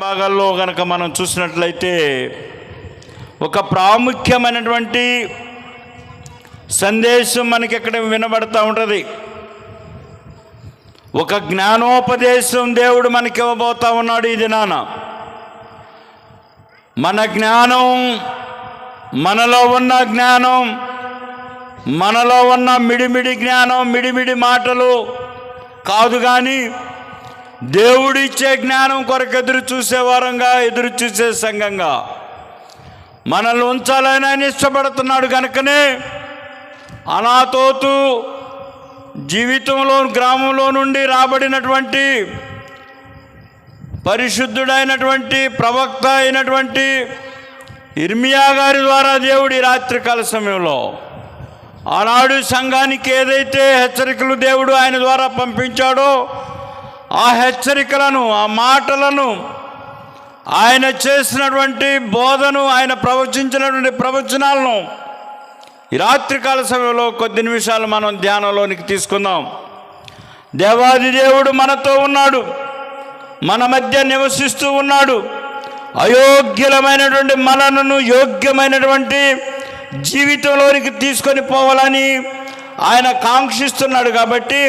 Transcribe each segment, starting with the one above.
భాగాల్లో గనక మనం చూసినట్లయితే ఒక ప్రాముఖ్యమైనటువంటి సందేశం మనకి ఇక్కడ వినబడతా ఉంటుంది. ఒక జ్ఞానోపదేశం దేవుడు మనకి ఇవ్వబోతా ఉన్నాడు ఈ దినాన. మన జ్ఞానం, మనలో ఉన్న జ్ఞానం, మనలో ఉన్న మిడిమిడి జ్ఞానం, మిడిమిడి మాటలు కాదు, కానీ దేవుడు ఇచ్చే జ్ఞానం కొరకు ఎదురు చూసేవారంగా, ఎదురు చూసే సంఘంగా మనల్ని ఉంచాలని ఆయన ఇష్టపడుతున్నాడు. కనుకనే అనాతోతు జీవితంలో గ్రామంలో నుండి రాబడినటువంటి పరిశుద్ధుడైనటువంటి ప్రవక్త అయినటువంటి ఇర్మియా గారి ద్వారా దేవుడి రాత్రికాల సమయంలో ఆనాడు సంఘానికి ఏదైతే హెచ్చరికలు దేవుడు ఆయన ద్వారా పంపించాడో ఆ హెచ్చరికలను, ఆ మాటలను, ఆయన చేసినటువంటి బోధను, ఆయన ప్రవచించినటువంటి ప్రవచనాలను ఈ రాత్రికాల సమయంలో కొద్ది నిమిషాలు మనం ధ్యానంలోనికి తీసుకుందాం. దేవాది దేవుడు మనతో ఉన్నాడు, మన మధ్య నివసిస్తూ ఉన్నాడు. అయోగ్యులమైనటువంటి మనలను యోగ్యమైనటువంటి జీవితంలోనికి తీసుకొని పోవాలని ఆయన కాంక్షిస్తున్నాడు. కాబట్టి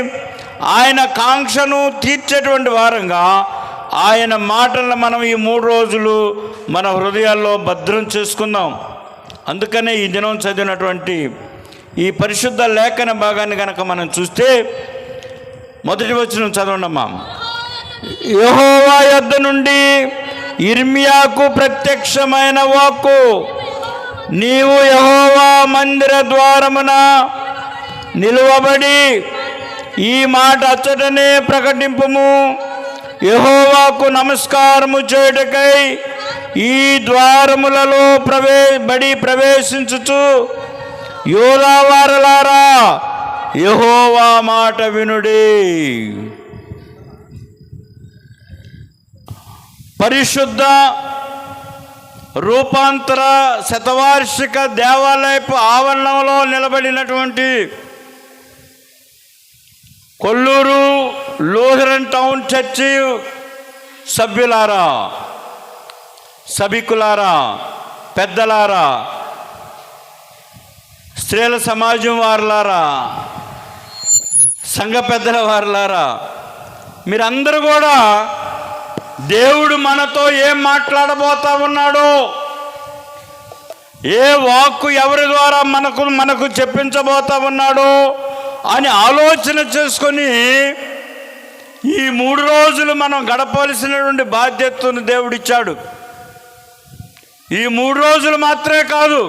ఆయన కాంక్షను తీర్చేటువంటి వారంగా ఆయన మాటలను మనం ఈ 3 రోజులు మన హృదయాల్లో భద్రం చేసుకుందాం. అందుకనే ఈ దినం చదివినటువంటి ఈ పరిశుద్ధ లేఖన భాగాన్ని కనుక మనం చూస్తే మొదటి వచనం చదవండమ్మా. యెహోవా యొద్ద నుండి ఇర్మియాకు ప్రత్యక్షమైన వాక్కు, నీవు యెహోవా మందిర ద్వారమున నిలువబడి ఈ మాట అచ్చటనే ప్రకటింపుము. యెహోవాకు నమస్కారము చేయుటకై ఈ ద్వారములలో ప్రవేశించుచు యోదావారలారా యెహోవా మాట వినుడి. పరిశుద్ధ రూపాంతర శతవార్షిక దేవాలయపు ఆవరణంలో నిలబడినటువంటి కొల్లూరు లూథరన్ టౌన్ చర్చి సభ్యులారా, సభికులారా, పెద్దలారా, స్త్రీల సమాజం వారులారా, సంఘ పెద్దల వారులారా, మీరందరూ కూడా దేవుడు మనతో ఏం మాట్లాడబోతా ఉన్నాడో, ఏ వాక్కు ఎవరి ద్వారా మనకు చెప్పించబోతా ఉన్నాడో అని ఆలోచన చేసుకొని ఈ 3 రోజులు మనం గడపవలసినటువంటి బాధ్యతను దేవుడిచ్చాడు. ఈ 3 రోజులు మాత్రమే కాదు,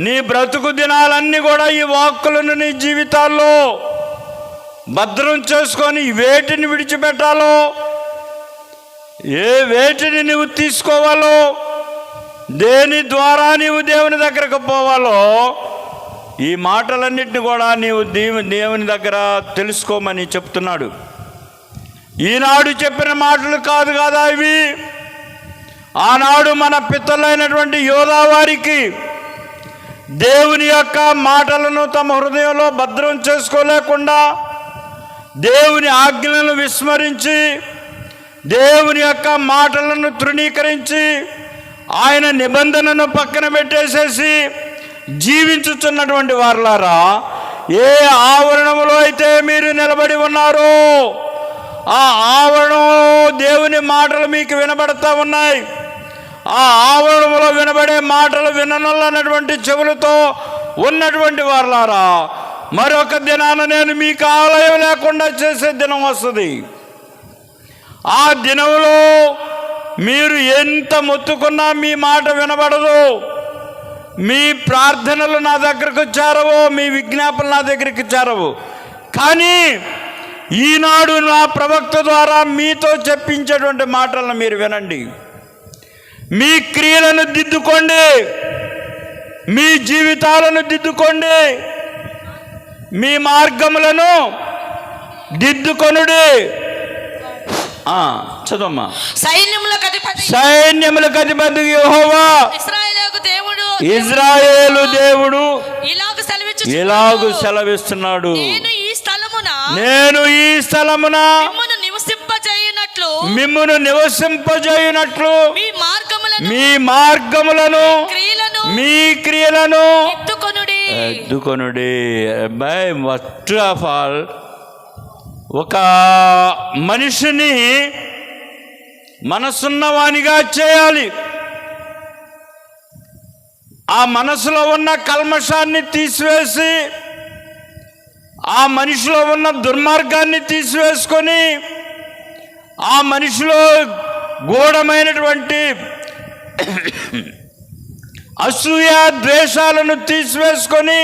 నీ బ్రతుకు దినాలన్నీ కూడా ఈ వాక్కులను నీ జీవితాల్లో భద్రం చేసుకొని వేటిని విడిచిపెట్టాలో, ఏ వేటిని నువ్వు తీసుకోవాలో, దేని ద్వారా నీవు దేవుని దగ్గరకు పోవాలో, ఈ మాటలన్నింటినీ కూడా నీవు దేవుని దగ్గర తెలుసుకోమని చెప్తున్నాడు. ఈనాడు చెప్పిన మాటలు కాదు కదా ఇవి. ఆనాడు మన పితరులైనటువంటి యోధా వారికి దేవుని యొక్క మాటలను తమ హృదయంలో భద్రం చేసుకోలేకుండా, దేవుని ఆజ్ఞలను విస్మరించి, దేవుని యొక్క మాటలను తృణీకరించి, ఆయన నిబంధనను పక్కన పెట్టేసేసి జీవించుతున్నటువంటి వారులారా, ఏ ఆవరణంలో అయితే మీరు నిలబడి ఉన్నారో ఆ ఆవరణంలో దేవుని మాటలు మీకు వినబడతా ఉన్నాయి. ఆ ఆవరణంలో వినబడే మాటలు విననొల్లనటువంటి చెవులతో ఉన్నటువంటి వారులారా, మరొక దినాన నేను మీకు ఆలయం లేకుండా చేసే దినం వస్తుంది. ఆ దినంలో మీరు ఎంత మొత్తుకున్నా మీ మాట వినబడదు. మీ ప్రార్థనలు నా దగ్గరకు చేరవు, మీ విజ్ఞాపనలు నా దగ్గరికి చేరవు. కానీ ఈనాడు నా ప్రవక్త ద్వారా మీతో చెప్పించేటువంటి మాటలను మీరు వినండి. మీ క్రియలను దిద్దుకోండి, మీ జీవితాలను దిద్దుకోండి, మీ మార్గములను దిద్దుకొనుడి. చదవమ్మా. సైన్యములకు అధిపతి యెహోవా ఇశ్రాయేలు దేవుడు ఇలాగు సెలవిస్తున్నాడు, నేను ఈ స్థలమున మిమ్మును నివసింపజేయునట్లు మీ మార్గములను మీ క్రియలను ఎత్తుకొనుడి. బై ఫస్ట్ ఆఫ్ ఆల్ ఒక మనిషిని మనసున్నవానిగా చేయాలి. ఆ మనసులో ఉన్న కల్మషాన్ని తీసివేసి, ఆ మనిషిలో ఉన్న దుర్మార్గాన్ని తీసివేసుకొని, ఆ మనిషిలో గూఢమైనటువంటి అసూయ ద్వేషాలను తీసివేసుకొని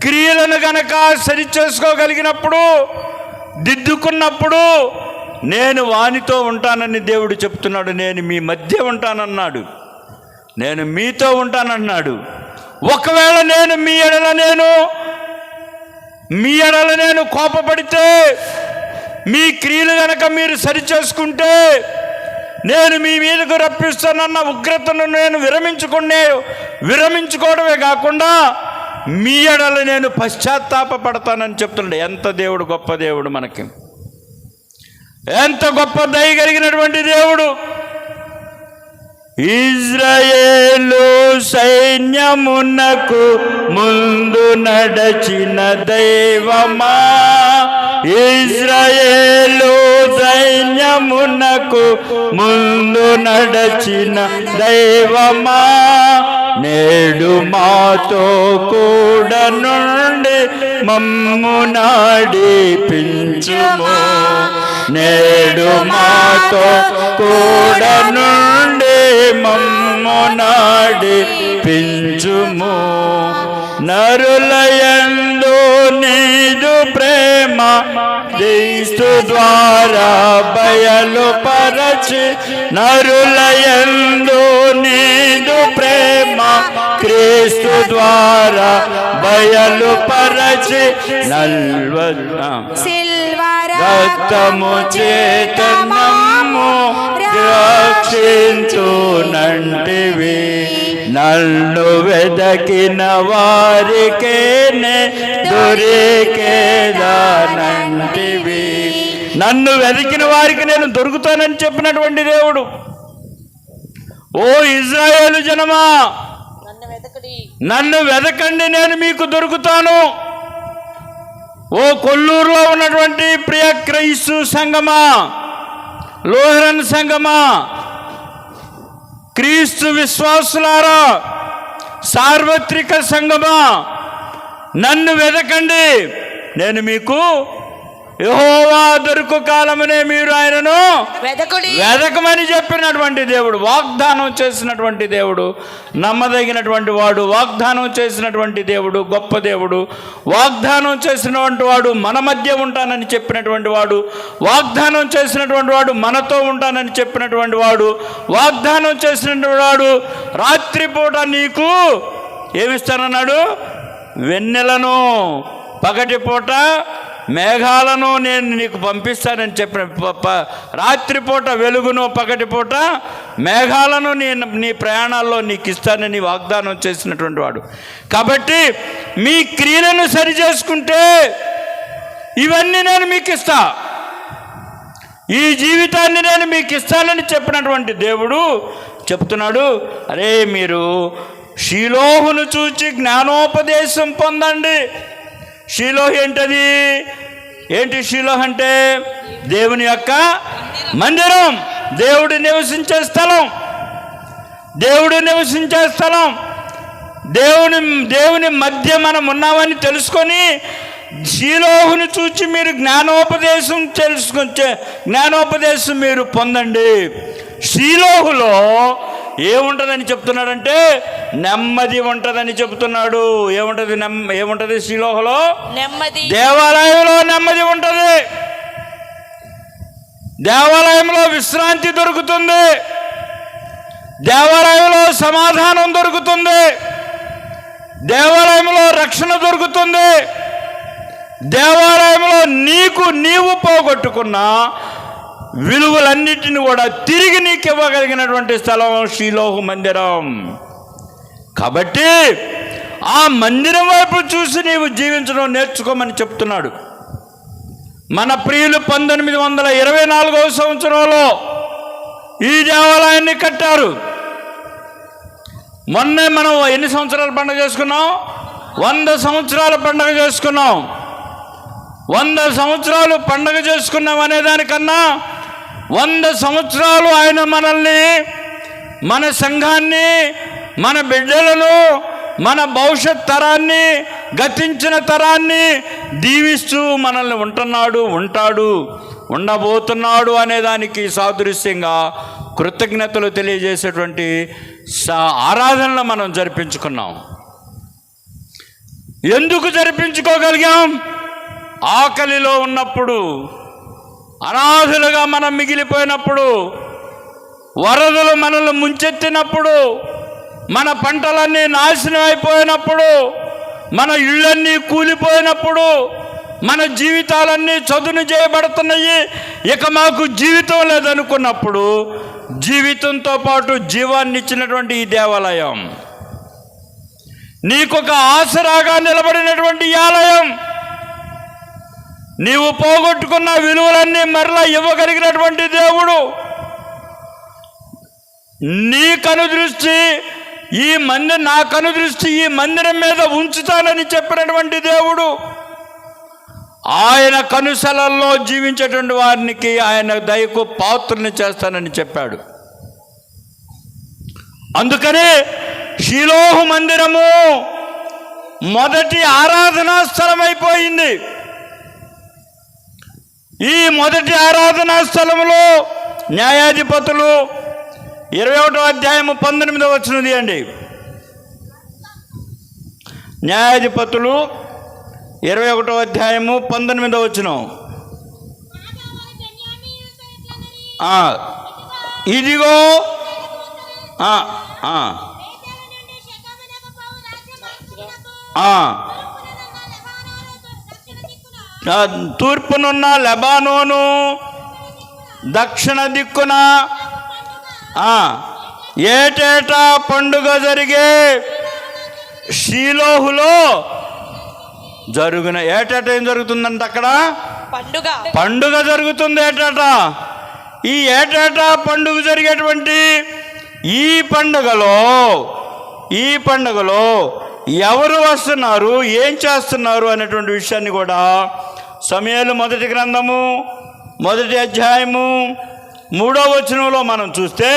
క్రియలను గనక సరిచేసుకోగలిగినప్పుడు, దిద్దుకున్నప్పుడు నేను వానితో ఉంటానని దేవుడు చెప్తున్నాడు. నేను మీ మధ్య ఉంటానన్నాడు, నేను మీతో ఉంటానన్నాడు. ఒకవేళ నేను మీ ఎడల నేను కోపపడితే, మీ క్రియలు గనక మీరు సరిచేసుకుంటే, నేను మీ మీదకు రప్పిస్తానన్న ఉగ్రతను నేను విరమించుకోవడమే కాకుండా మీ ఎడల నేను పశ్చాత్తాపడతానని చెప్తున్నాడు. ఎంత దేవుడు గొప్ప దేవుడు, మనకి ఎంత గొప్ప దయ కలిగినటువంటి దేవుడు. ఇజ్రాయేలు సైన్యమునకు ముందు నడచిన దైవమా, ఇజ్రాయేలు సైన్యమునకు ముందు నడచిన దైవమా, నేడు మాతో కూడా నుండి మమ్ము నడిపించుము, నేడు మాతో కూడా నుండి మమ్ము నడిపించుము. నరులయందు నీదు ప్రేమ క్రీస్తు ద్వారా బయలుపరచి, నరులయందు నీదు ప్రేమ క్రీస్తు ద్వారా బయలుపరచి, రక్తము చేత నమ్ము రక్షించునంటివి, నన్ను వెదకిన వారికేనే దొరికేదానంటివి. నన్ను వెతికిన వారికి నేను దొరుకుతానని చెప్పినటువంటి దేవుడు. ఓ ఇజ్రాయేలు జనమా, నన్ను వెతకండి, నేను మీకు దొరుకుతాను. ఓ కొల్లూరులో ఉన్నటువంటి ప్రియ క్రైస్తు సంఘమా, లూథరన్ సంఘమా, క్రీస్తు విశ్వాసులారా, సార్వత్రిక సంఘమా, నన్ను వెతకండి, నేను మీకు యెహోవా దొరుకు కాలమనే మీరు ఆయనను వెదకమని చెప్పినటువంటి దేవుడు, వాగ్దానం చేసినటువంటి దేవుడు, నమ్మదగినటువంటి వాడు, వాగ్దానం చేసినటువంటి దేవుడు, గొప్ప దేవుడు, వాగ్దానం చేసినటువంటి వాడు మన మధ్య ఉంటానని చెప్పినటువంటి వాడు, వాగ్దానం చేసినటువంటి వాడు మనతో ఉంటానని చెప్పినటువంటి వాడు, వాగ్దానం చేసినటువంటి వాడు రాత్రిపూట నీకు ఏమిస్తానన్నాడు? వెన్నెలను, పగటిపూట మేఘాలను నేను నీకు పంపిస్తానని చెప్పిన, రాత్రిపూట వెలుగును, పగటిపూట మేఘాలను నీ ప్రయాణాల్లో నీకు ఇస్తానని వాగ్దానం చేసినటువంటి వాడు. కాబట్టి మీ క్రియలను సరిచేసుకుంటే ఇవన్నీ నేను మీకు ఇస్తా, ఈ జీవితాన్ని నేను మీకు ఇస్తానని చెప్పినటువంటి దేవుడు చెప్తున్నాడు, అరే మీరు షీలోహును చూచి జ్ఞానోపదేశం పొందండి. షీలోహ్ ఏంటి షీలోహ్ అంటే? దేవుని యొక్క మందిరం, దేవుడు నివసించే స్థలం, దేవుడు నివసించే స్థలం. దేవుని మధ్య మనం ఉన్నామని తెలుసుకొని షీలోహును చూచి మీరు జ్ఞానోపదేశం మీరు పొందండి. షీలోహులో ఏముంటుందని చెప్తున్నాడంటే నెమ్మది ఉంటుందని చెప్తున్నాడు. ఏముంటది షీలోహులో? నెమ్మది. దేవాలయంలో నెమ్మది ఉంటుంది, దేవాలయంలో విశ్రాంతి దొరుకుతుంది, దేవాలయంలో సమాధానం దొరుకుతుంది, దేవాలయంలో రక్షణ దొరుకుతుంది, దేవాలయంలో నీవు పోగొట్టుకున్న విలువలన్నిటిని కూడా తిరిగి నీకు ఇవ్వగలిగినటువంటి స్థలం షీలోహు మందిరం. కాబట్టి ఆ మందిరం వైపు చూసి నీవు జీవించడం నేర్చుకోమని చెప్తున్నాడు. మన ప్రియులు 1924వ సంవత్సరంలో ఈ దేవాలయాన్ని కట్టారు. మొన్నే మనం ఎన్ని సంవత్సరాల పండుగ చేసుకున్నాం? 100 సంవత్సరాల పండుగ చేసుకున్నాం. 100 సంవత్సరాలు పండుగ చేసుకున్నాం అనేదానికన్నా 100 సంవత్సరాలు ఆయన మనల్ని, మన సంఘాన్ని, మన బిడ్డలను, మన భవిష్యత్ తరాన్ని, గతించిన తరాన్ని దీవిస్తూ మనల్ని ఉంటున్నాడు, ఉంటాడు, ఉండబోతున్నాడు అనేదానికి సాదృశ్యంగా కృతజ్ఞతలు తెలియజేసేటువంటి ఆరాధనలు మనం జరిపించుకున్నాం. ఎందుకు జరిపించుకోగలిగాం? ఆకలిలో ఉన్నప్పుడు, అనాథులుగా మనం మిగిలిపోయినప్పుడు, వరదలు మనల్ని ముంచెత్తినప్పుడు, మన పంటలన్నీ నాశనం అయిపోయినప్పుడు, మన ఇళ్ళన్నీ కూలిపోయినప్పుడు, మన జీవితాలన్నీ చదును చేయబడుతున్నాయి, ఇక మాకు జీవితం లేదనుకున్నప్పుడు జీవితంతో పాటు జీవాన్ని ఇచ్చినటువంటి ఈ దేవాలయం, నీకొక ఆసరాగా నిలబడినటువంటి ఈ ఆలయం, నీవు పోగొట్టుకున్న విలువలన్నీ మరలా ఇవ్వగలిగినటువంటి దేవుడు, నీ కనుదృష్టి నా కనుదృష్టి ఈ మందిరం మీద ఉంచుతానని చెప్పినటువంటి దేవుడు, ఆయన కనుసలల్లో జీవించేటువంటి వారికి ఆయన దయకు పాత్రని చేస్తానని చెప్పాడు. అందుకని షిలోహు మందిరము మొదటి ఆరాధనా స్థలం అయిపోయింది. ఈ మొదటి ఆరాధనా స్థలంలో న్యాయాధిపతులు 21వ అధ్యాయము 19వ వచనం తీయండి. న్యాయాధిపతులు 21వ అధ్యాయము 19వ వచనం. ఇదిగో తూర్పునున్న లెబానోను దక్షిణ దిక్కున ఏటేటా పండుగ జరిగే షీలోహులో జరుగున. ఏటేటా ఏం జరుగుతుందంటే అక్కడ పండుగ జరుగుతుంది ఏటేటా. ఈ ఏటేటా పండుగ జరిగేటువంటి ఈ పండుగలో ఎవరు వస్తున్నారు, ఏం చేస్తున్నారు అనేటువంటి విషయాన్ని కూడా సమూయేలు మొదటి గ్రంథము 1వ అధ్యాయము 3వ వచనంలో మనం చూస్తే,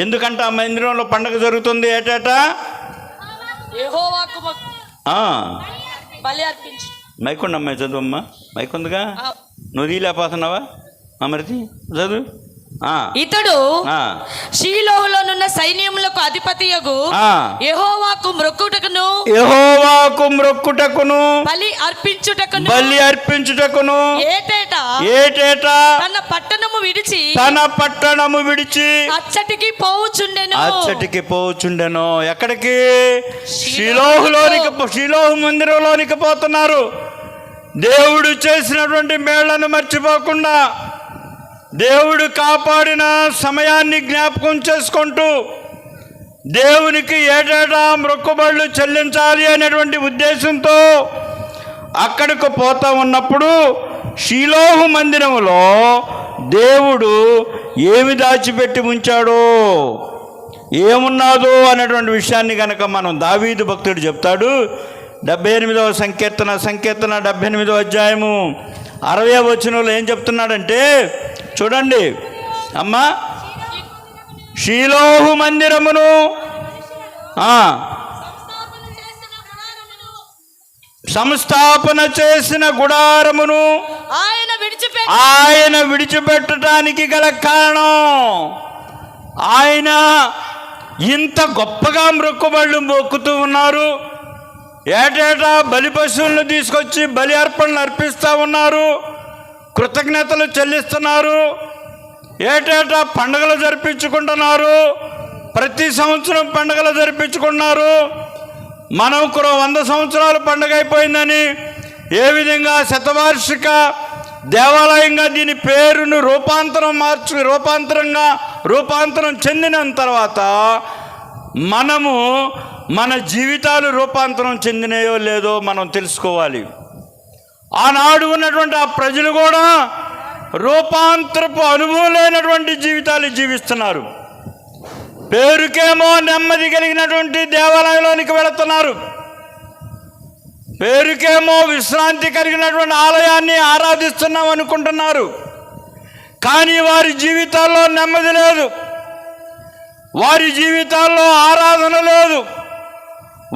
ఎందుకంటే ఆ మందిరంలో పండుగ జరుగుతుంది ఏటేటా మైకుండ అమ్మాయి చదువమ్మా, మైకుందిగా, నువ్వు తీలేకపోతున్నావా? అమృతి చదువు. ఇతడు షీలోహులోనున్న సైన్యములకు అధిపతియగు యెహోవాకు మ్రొక్కుటకును బలి అర్పించుటకును ఏటేటా తన పట్టణము విడిచి అచ్చటికి పోవుచుండెను. ఎక్కడికి? షిలోహు మందిరంలోనికి పోతున్నారు. దేవుడు చేసినటువంటి మేళ్లను మర్చిపోకుండా, దేవుడు కాపాడిన సమయాన్ని జ్ఞాపకం చేసుకుంటూ, దేవునికి ఏటేటా మొక్కుబడులు చెల్లించాలి అనేటువంటి ఉద్దేశంతో అక్కడికి పోతా ఉన్నప్పుడు షీలోహు మందిరములో దేవుడు ఏమి దాచిపెట్టి ఉంచాడో, ఏమున్నాదో అనేటువంటి విషయాన్ని కనుక మనం దావీదు భక్తుడు చెప్తాడు. 78వ సంకీర్తన 78వ అధ్యాయము 60వ వచనంలో ఏం చెప్తున్నాడంటే చూడండి అమ్మా. షీలోహు మందిరమును సంస్థాపన చేసిన గుడారమును ఆయన విడిచిపెట్టడానికి గల కారణం, ఆయన ఇంత గొప్పగా మొక్కుతూ ఉన్నారు. ఏటేటా బలి పశువులను తీసుకొచ్చి బలి అర్పణలు అర్పిస్తూ ఉన్నారు, కృతజ్ఞతలు చెల్లిస్తున్నారు, ఏటేటా పండుగలు జరిపించుకుంటున్నారు, ప్రతి సంవత్సరం పండుగలు జరిపించుకున్నారు. మనం 100 సంవత్సరాల పండుగ అయిపోయిందని ఏ విధంగా శతవార్షిక దేవాలయంగా దీని పేరును రూపాంతరం చెందిన తర్వాత మనము మన జీవితాలు రూపాంతరం చెందినాయో లేదో మనం తెలుసుకోవాలి. ఆనాడు ఉన్నటువంటి ఆ ప్రజలు కూడా రూపాంతరపు అనుభవం లేనటువంటి జీవితాలు జీవిస్తున్నారు. పేరుకేమో నెమ్మది కలిగినటువంటి దేవాలయంలోనికి వెళుతున్నారు, పేరుకేమో విశ్రాంతి కలిగినటువంటి ఆలయాన్ని ఆరాధిస్తున్నాం అనుకుంటున్నారు. కానీ వారి జీవితాల్లో నెమ్మది లేదు, వారి జీవితాల్లో ఆరాధన లేదు,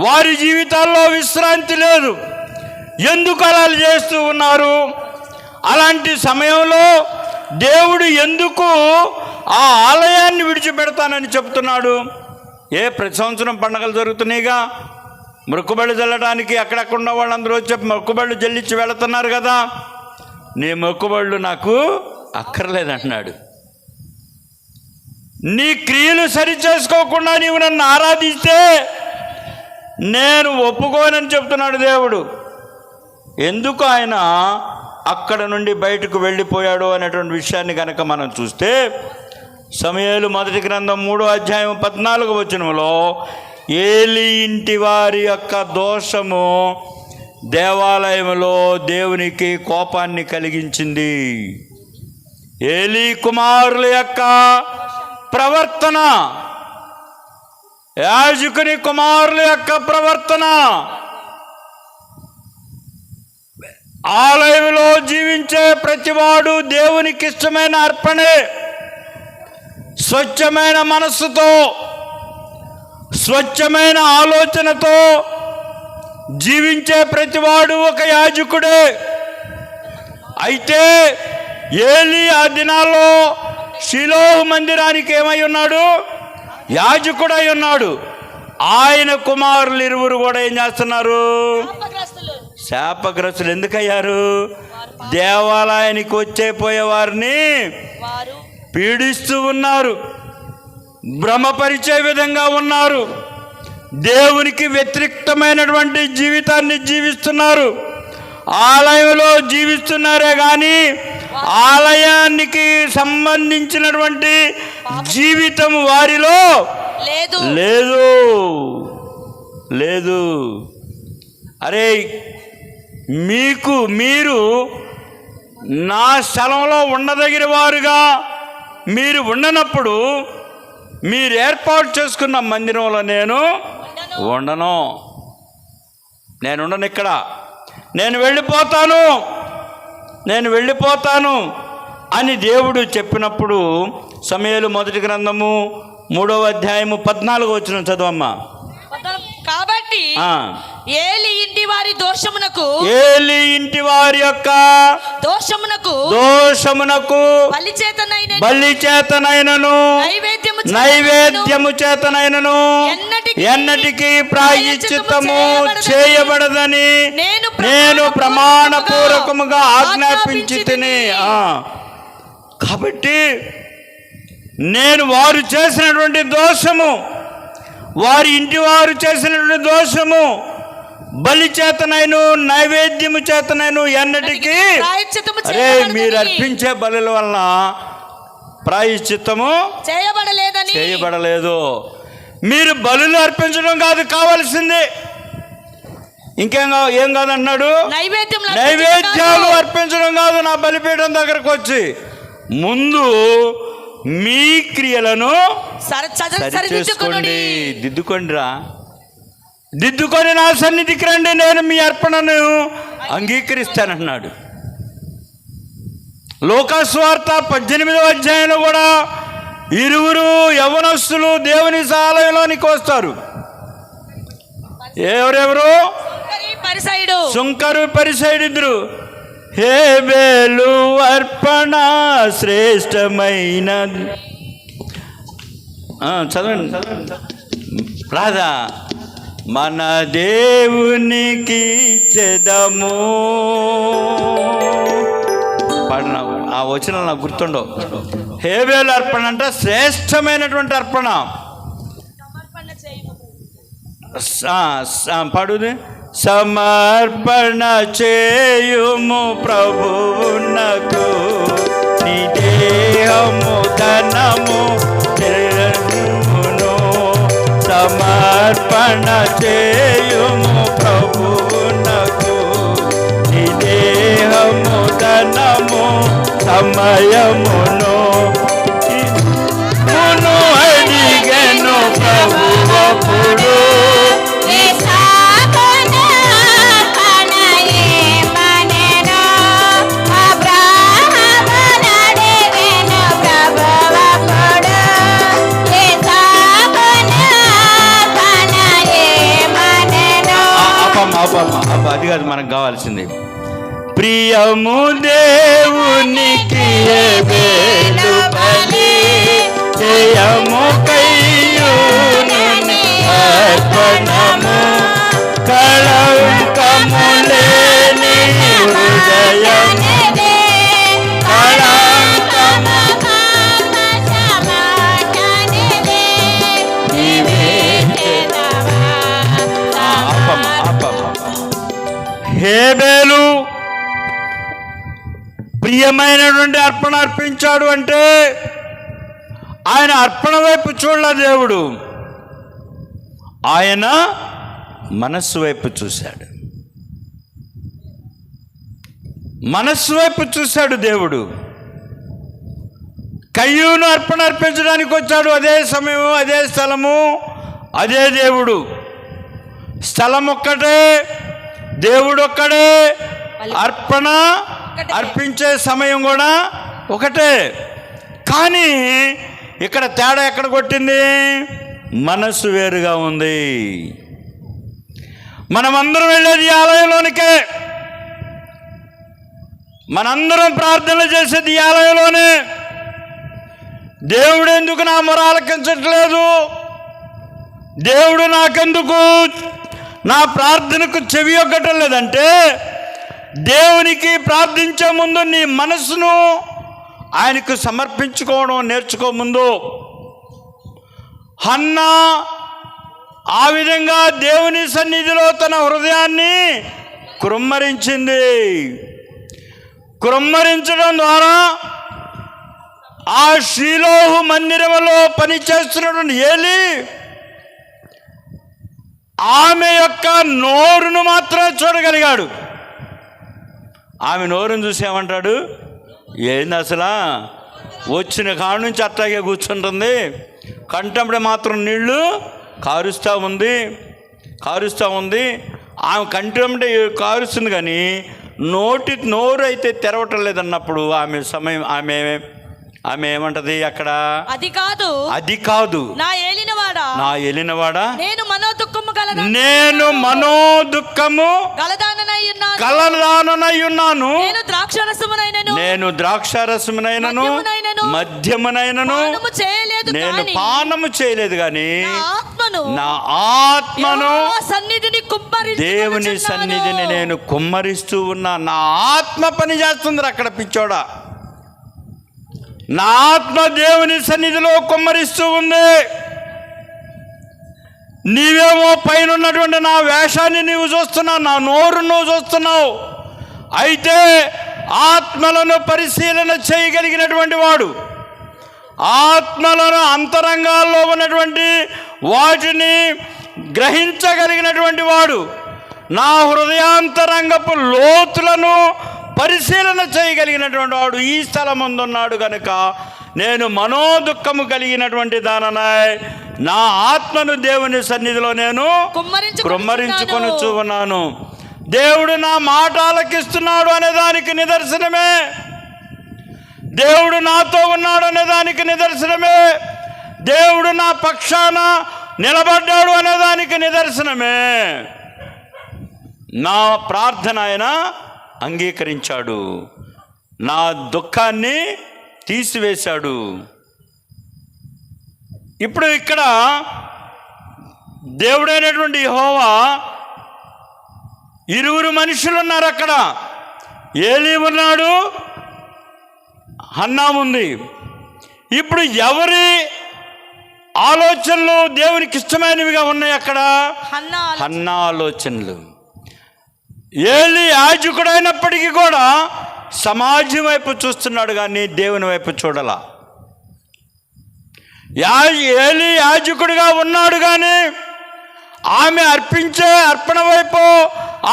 వారి జీవితాల్లో విశ్రాంతి లేదు. ఎందుకు అలా చేస్తూ ఉన్నారు? అలాంటి సమయంలో దేవుడు ఎందుకు ఆ ఆలయాన్ని విడిచిపెడతానని చెప్తున్నాడు? ప్రతి సంవత్సరం పండుగలు జరుగుతున్నాయిగా, మొక్కుబళ్ళు జల్లడానికి అక్కడక్కడ ఉన్న వాళ్ళందరూ వచ్చి మొక్కుబళ్ళు జల్లించి వెళుతున్నారు కదా, నీ మొక్కుబళ్ళు నాకు అక్కర్లేదంటున్నాడు. నీ క్రియలు సరి చేసుకోకుండా నీవు నన్ను ఆరాధిస్తే నేను ఒప్పుకోనని చెప్తున్నాడు దేవుడు. ఎందుకు ఆయన అక్కడ నుండి బయటకు వెళ్ళిపోయాడు అనేటువంటి విషయాన్ని కనుక మనం చూస్తే, సమూయేలు మొదటి గ్రంథం 3వ అధ్యాయం 14వ వచనంలో ఏలీ ఇంటి వారి యొక్క దోషము దేవాలయంలో దేవునికి కోపాన్ని కలిగించింది. ఏలీ కుమారుల యొక్క ప్రవర్తన, యాజకుని కుమారుల యొక్క ప్రవర్తన, ఆలయంలో జీవించే ప్రతివాడు దేవునికి ఇష్టమైన అర్పణే, స్వచ్ఛమైన మనస్సుతో స్వచ్ఛమైన ఆలోచనతో జీవించే ప్రతివాడు ఒక యాజకుడే. అయితే ఏలీ ఆ దినాల్లో షిలోహు మందిరానికి ఏమై ఉన్నాడు? యాజకుడై ఉన్నాడు. ఆయన కుమారులు ఇరువురు కూడా ఏం చేస్తున్నారు? శాపగ్రస్తులు. ఎందుకయ్యారు? దేవాలయానికి వచ్చే పోయే వారిని పీడిస్తూ ఉన్నారు, భ్రమపరిచే విధంగా ఉన్నారు, దేవునికి వ్యతిరేకమైనటువంటి జీవితాన్ని జీవిస్తున్నారు. ఆలయంలో జీవిస్తున్నారే కానీ ఆలయానికి సంబంధించినటువంటి జీవితం వారిలో లేదు లేదు. అరే, మీరు నా స్థలంలో ఉండదగిన వారుగా మీరు ఉండనప్పుడు మీరు ఏర్పాటు చేసుకున్న మందిరంలో నేను ఉండను ఇక్కడ, నేను వెళ్ళిపోతాను అని దేవుడు చెప్పినప్పుడు, సమూయేలు మొదటి గ్రంథము 3వ అధ్యాయము 14వ వచనం చదవమ్మా. కాబట్టి ఏలీ ఇంటి వారి యొక్క దోషమునకు బలి చేతనైనను నైవేద్యము చేతనైనను ఎన్నటికీ ప్రాయశ్చిత్తము చేయబడదని నేను ప్రమాణపూర్వకముగా ఆజ్ఞాపించి తిని. కాబట్టి నేను వారు చేసినటువంటి దోషము, వారి ఇంటి వారు చేసినటువంటి దోషము, బలి చేతనైను నైవేద్యము చేతనైను ఎన్నటికీ మీరు అర్పించే బలుల వలన ప్రాయశ్చిత్తము చేయబడలేదు. మీరు బలులు అర్పించడం కాదు కావాల్సింది, ఏం కాదన్నాడు? నైవేద్యాలు అర్పించడం కాదు. నా బలిపీఠం దగ్గరకు వచ్చి ముందు మీ క్రియలను సరిచేసుకోండి, దిద్దుకొని నా సన్నిధికి రండి, నేను మీ అర్పణను అంగీకరిస్తానన్నాడు. లోకాసువార్త 18వ అధ్యాయంలో కూడా ఇరువురు యవ్వనస్తులు దేవుని ఆలయంలోనికి వస్తారు. ఎవరెవరు? సుంకరు పరిసైడు ఇద్దరు. హేబేలు అర్పణ శ్రేష్టమైనది. చదవండి రాదా? మన దేవునికి చెదము. పాడిన ఆ వచనం నాకు గుర్తుండవు. హేబేలు అర్పణ అంటే శ్రేష్టమైనటువంటి అర్పణ. పాడుది. సమర్పణ చేయుము ప్రభువునకు, నీ దేహము ధనము సమర్పణ అర్పణ చేయుము ప్రభువునకు నీ దేహము ధనము సమయమును మును అడిగెను ప్రభువప్పుడు అది కాదు మనకు కావాల్సింది. ప్రియము దేవునికి హేబెలు బలి జయము కయ్యూనుని అర్పణము కళంకము లేని హృదయము కళంకము హేబేలు ప్రియమైనటువంటి అర్పణ అర్పించాడు అంటే ఆయన అర్పణ వైపు చూడలే దేవుడు, ఆయన మనస్సు వైపు చూశాడు. మనస్సు వైపు చూశాడు దేవుడు. కయ్యూను అర్పణ అర్పించడానికి వచ్చాడు. అదే సమయము, అదే స్థలము, అదే దేవుడు. స్థలం ఒక్కటే, దేవుడు ఒక్కడే, అర్పణ అర్పించే సమయం కూడా ఒకటే. కానీ ఇక్కడ తేడా ఎక్కడ కొట్టింది? మనస్సు వేరుగా ఉంది. మనమందరం వెళ్ళేది ఆలయంలోనికే, మనందరం ప్రార్థనలు చేసేది ఈ ఆలయంలోనే. దేవుడు ఎందుకు నా మొర ఆలకించట్లేదు, దేవుడు నాకెందుకు నా ప్రార్థనకు చెవి ఒగ్గటం లేదంటే, దేవునికి ప్రార్థించే ముందు నీ మనసును ఆయనకు సమర్పించుకోవడం నేర్చుకో. ముందు హన్నా ఆ విధంగా దేవుని సన్నిధిలో తన హృదయాన్ని కృమ్మరించింది. కృమ్మరించడం ద్వారా ఆ షీలోహు మందిరంలో పనిచేస్తున్నటువంటి ఏలీ ఆమె యొక్క నోరును మాత్రమే చూడగలిగాడు. ఆమె నోరును చూసేమంటాడు, ఏంది అసలు వచ్చిన కాడ నుంచి అట్లాగే కూర్చుంటుంది, కంటంపడే మాత్రం నీళ్లు కారుస్తూ ఉంది. ఆమె కంటంపడే కారుస్తుంది కానీ నోరు అయితే తెరవటం లేదన్నప్పుడు ఆమె ఏమంటది అక్కడ? అది కాదు నా ఏలినవాడా నేను మనోదుఖము కలదాననై ఉన్నాను. నేను ద్రాక్షారసమునైనను మద్యమునైనను నేను పానము చేయలేదు కానీ నా ఆత్మను దేవుని సన్నిధిని నేను కుమ్మరిస్తూ ఉన్నా. నా ఆత్మ పని చేస్తుంది అక్కడ పిచ్చోడా. నా ఆత్మ దేవుని సన్నిధిలో కుమ్మరిస్తూ ఉంది. నీవేమో పైన ఉన్నటువంటి నా వేషాన్ని నీవు చూస్తున్నావు, నా నోరు నువ్వు చూస్తున్నావు. అయితే ఆత్మలను పరిశీలన చేయగలిగినటువంటి వాడు, ఆత్మలను అంతరంగాల్లో ఉన్నటువంటి వాటిని గ్రహించగలిగినటువంటి వాడు, నా హృదయాంతరంగపు లోతులను పరిశీలన చేయగలిగినటువంటి వాడు ఈ స్థలం ముందున్నాడు కనుక నేను మనోదుఖము కలిగినటువంటి దాననాయ్ నా ఆత్మను దేవుని సన్నిధిలో నేను కుమ్మరించుకొనుచు ఉన్నాను. దేవుడు నా మాట ఆలకిస్తున్నాడు అనే దానికి నిదర్శనమే, దేవుడు నాతో ఉన్నాడు అనే దానికి నిదర్శనమే, దేవుడు నా పక్షాన నిలబడ్డాడు అనే దానికి నిదర్శనమే. నా ప్రార్థన ఆయన అంగీకరించాడు, నా దుఃఖాన్ని తీసివేశాడు. ఇప్పుడు ఇక్కడ దేవుడైనటువంటి యెహోవా ఇరువురు మనుషులు ఉన్నారు. అక్కడ ఏలీ ఉన్నాడు, హన్నా ఉంది. ఇప్పుడు ఎవరి ఆలోచనలు దేవునికి ఇష్టమైనవిగా ఉన్నాయి? అక్కడ హన్నా ఆలోచనలు. ఏలీ యాజకుడైనప్పటికీ కూడా సమాజం వైపు చూస్తున్నాడు కానీ దేవుని వైపు చూడాల. ఏలీ యాజకుడిగా ఉన్నాడు కానీ ఆమె అర్పించే అర్పణ వైపు,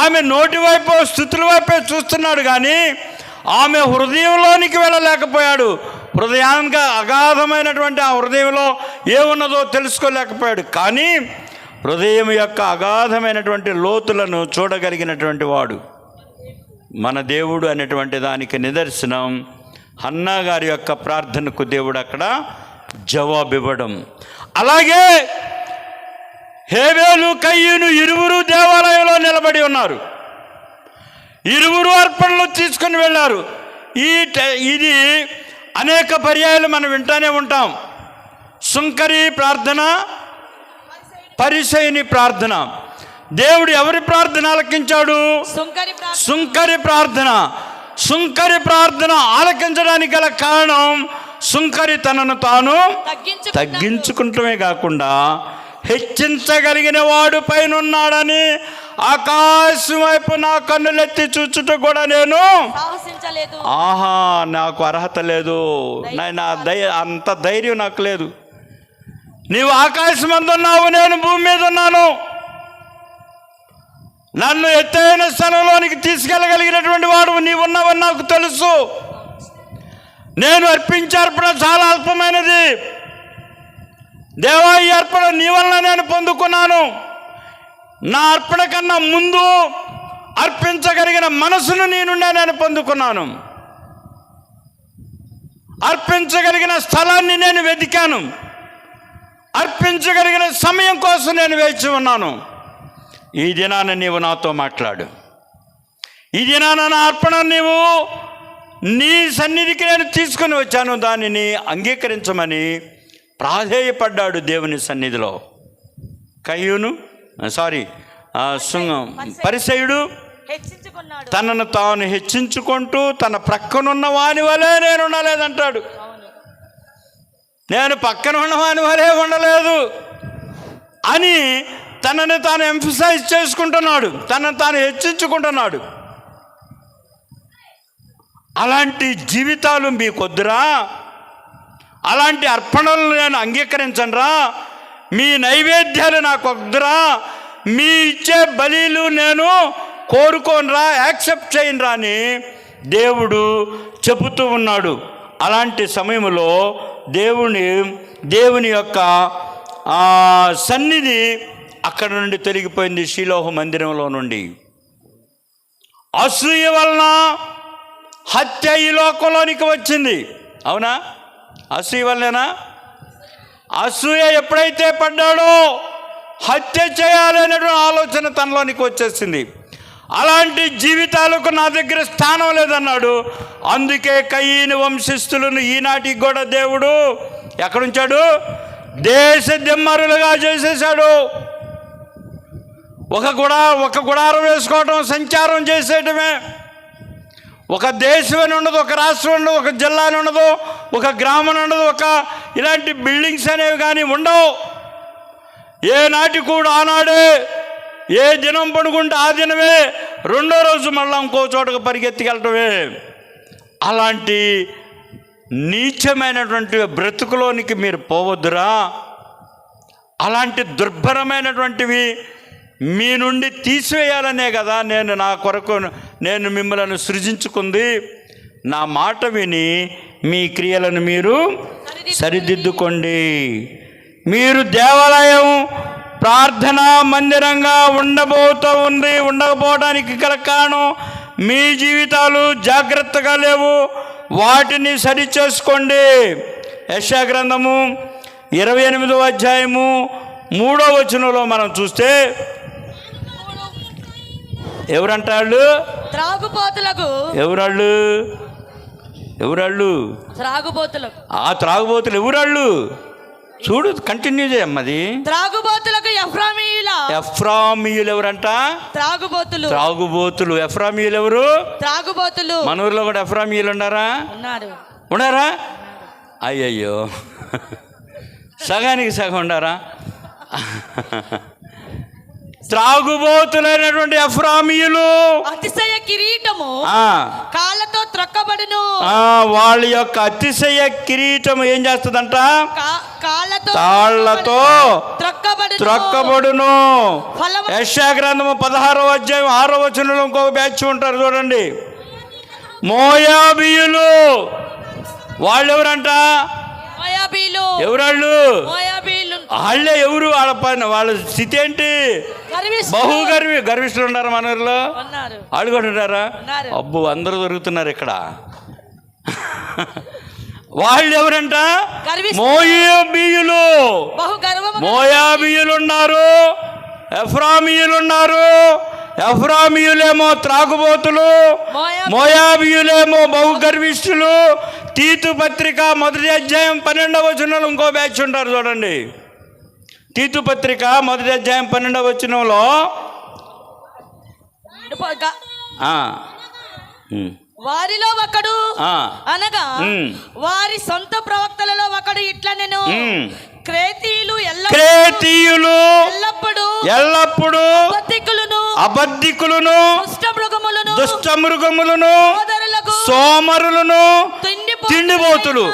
ఆమె నోటి వైపు, స్థుతుల వైపే చూస్తున్నాడు కానీ ఆమె హృదయంలోనికి వెళ్ళలేకపోయాడు. హృదయానికి అగాధమైనటువంటి ఆ హృదయంలో ఏమున్నదో తెలుసుకోలేకపోయాడు. కానీ హృదయం యొక్క అగాధమైనటువంటి లోతులను చూడగలిగినటువంటి వాడు మన దేవుడు అనేటువంటి దానికి నిదర్శనం హన్నా గారి యొక్క ప్రార్థనకు దేవుడు అక్కడ జవాబు ఇవ్వడం. అలాగే హేబేలు, కయ్యూను ఇరువురు దేవాలయంలో నిలబడి ఉన్నారు. ఇరువురు అర్పణలు తీసుకుని వెళ్ళారు. ఇది అనేక పర్యాయాలు మనం వింటానే ఉంటాం. సుంకరి ప్రార్థన, పరిసయ్యుని ప్రార్థన. దేవుడు ఎవరి ప్రార్థన ఆలకించాడు? సుంకరి ప్రార్థన. సుంకరి ప్రార్థన ఆలకించడానికి గల కారణం సుంకరి తనను తాను తగ్గించుకుంటమే కాకుండా హెచ్చించగలిగిన వాడు పైన ఉన్నాడని ఆకాశం వైపు నా కన్నులెత్తి చూచుట కూడా నేను నాకు అర్హత లేదు, అంత ధైర్యం నాకు లేదు. నీవు ఆకాశం అందున్నావు, నేను భూమి మీద ఉన్నాను. నన్ను ఎత్తైన స్థలంలోనికి తీసుకెళ్ళగలిగినటువంటి వాడు నీవున్నావని నాకు తెలుసు. నేను అర్పించే అర్పణ చాలా అల్పమైనది. దేవా, ఈ అర్పణ నీ వలన నేను పొందుకున్నాను. నా అర్పణ కన్నా ముందు అర్పించగలిగిన మనసును నీ నుండే నేను పొందుకున్నాను. అర్పించగలిగిన స్థలాన్ని నేను వెతికాను. అర్పించగలిగిన సమయం కోసం నేను వేచి ఉన్నాను. ఈ దినాన నీవు నాతో మాట్లాడు. ఈ దినాన నా అర్పణ నీవు నీ సన్నిధికి నేను తీసుకుని వచ్చాను, దానిని అంగీకరించమని ప్రాధేయపడ్డాడు దేవుని సన్నిధిలో. పరిసయ్యుడు తనను తాను హెచ్చించుకుంటూ తన ప్రక్కనున్న వాని వలె నేను ఉండలేదంటాడు. నేను పక్కన ఉన్న వాని వలె ఉండలేదు అని తనని తాను ఎంఫసైజ్ చేసుకుంటున్నాడు, తనను తాను హెచ్చించుకుంటున్నాడు. అలాంటి జీవితాలు మీకొద్దురా? అలాంటి అర్పణలు నేను అంగీకరించనురా? మీ నైవేద్యాలు నాకు వద్దురా? మీ ఇచ్చే బలిలు నేను కోరుకోనురా, యాక్సెప్ట్ చేయనురా అని దేవుడు చెబుతూ ఉన్నాడు. అలాంటి సమయంలో దేవుని యొక్క సన్నిధి అక్కడ నుండి తొలగిపోయింది. షిలోహు మందిరంలో నుండి అసూయ వలన హత్య ఈ లోకంలోనికి వచ్చింది. అవునా? అసూయ వల్లనేనా? అసూయ ఎప్పుడైతే పడ్డాడో హత్య చేయాలనేటువంటి ఆలోచన తనలోనికి వచ్చేసింది. అలాంటి జీవితాలకు నా దగ్గర స్థానం లేదన్నాడు. అందుకే కయీను వంశస్థులను ఈనాటికి కూడా దేవుడు ఎక్కడుంచాడు? దేశ దిమ్మరులుగా చేసేసాడు. ఒక గుడారం వేసుకోవటం, సంచారం చేసేయటమే. ఒక దేశం ఉండదు, ఒక రాష్ట్రం ఉండదు, ఒక జిల్లా ఉండదు, ఒక గ్రామం ఉండదు, ఇలాంటి బిల్డింగ్స్ అనేవి కానీ ఉండవు. ఏ నాటి కూడా ఆనాడే, ఏ దినం పడుకుంటే ఆ దినమే, రెండో రోజు మళ్ళీ ఇంకో చోటకు పరిగెత్తికెళ్ళటమే. అలాంటి నీచమైనటువంటి బ్రతుకులోనికి మీరు పోవద్దురా. అలాంటి దుర్భరమైనటువంటివి మీ నుండి తీసివేయాలనే కదా నా కొరకు నేను మిమ్మల్ని సృజించుకుంది. నా మాట విని మీ క్రియలను మీరు సరిదిద్దుకోండి. మీరు దేవాలయం ప్రార్థనా మందిరంగా ఉండకపోవడానికి గల కారణం మీ జీవితాలు జాగ్రత్తగా లేవు. వాటిని సరిచేసుకోండి. యెషయా గ్రంథము 28వ అధ్యాయము 3వ వచనంలో మనం చూస్తే ఎవరంటాళ్ళు? త్రాగుబోతులకు. ఎవరాళ్ళు? త్రాగుబోతులకు. ఆ త్రాగుబోతులు ఎవరాళ్ళు? చూడు, కంటిన్యూ చేయమ్మది. త్రాగుబోతులకు ఎఫ్రామీయులు ఎవరంట? త్రాగుబోతులు. ఎఫ్రామీయులు ఎవరు? త్రాగుబోతులు. మన ఊర్లో కూడా ఎఫ్రామీయులు ఉన్నారా? అయ్యయ్యో, సగానికి సగం ఉండారా? త్రాగుబోతులైనటువంటి ఎఫ్రామీయులు అతిశయ కిరీటము కాళ్ళతో త్రొక్కబడును. వాళ్ళ యొక్క అతిశయ కిరీటము ఏం చేస్తుందంట? కాళ్ళతో తాళ్లతో త్రొక్కబడును. ఫలము యెషయా గ్రంథము 16వ అధ్యాయం 6వ వచనంలో ఇంకొక బ్యాచ్ ఉంటారు చూడండి. మోయాబీయులు. వాళ్ళు ఎవరంట? మోయాబీలు. ఎవరాళ్ళు? మోయాబీలు వాళ్ళే. ఎవరు? వాళ్ళ పైన వాళ్ళ స్థితి ఏంటి? బహు గర్విష్ఠులు ఉన్నారు మన ఊరిలో. ఉన్నారు. వాళ్ళు కూడా ఉంటారా? ఉన్నారు. అబ్బో, అందరూ దొరుకుతున్నారు ఇక్కడ. వాళ్ళు ఎవరంట? మోయాబీయులు. బహు గర్వము మోయాబీయులు ఉన్నారు, ఎఫ్రామీయులు ఉన్నారు. ఎఫ్రామీయులేమో త్రాగుబోతులు, మోయాబీయులేమో బహుగర్విష్ఠులు. తీతు పత్రిక 1వ అధ్యాయం 12వ వచనంలో ఇంకో బ్యాచ్ ఉంటారు చూడండి. తీతు పత్రిక 1వ అధ్యాయం 12వ వచనంలో వారిలో ఒకడు అనగా వారి సొంత ప్రవక్తలలో ఒకడు ఇట్లా నేను క్రేతీయులు ఎల్లప్పుడూ అబద్ధికులను దుష్టమృగములను సోమరులను తిండిపోతులు.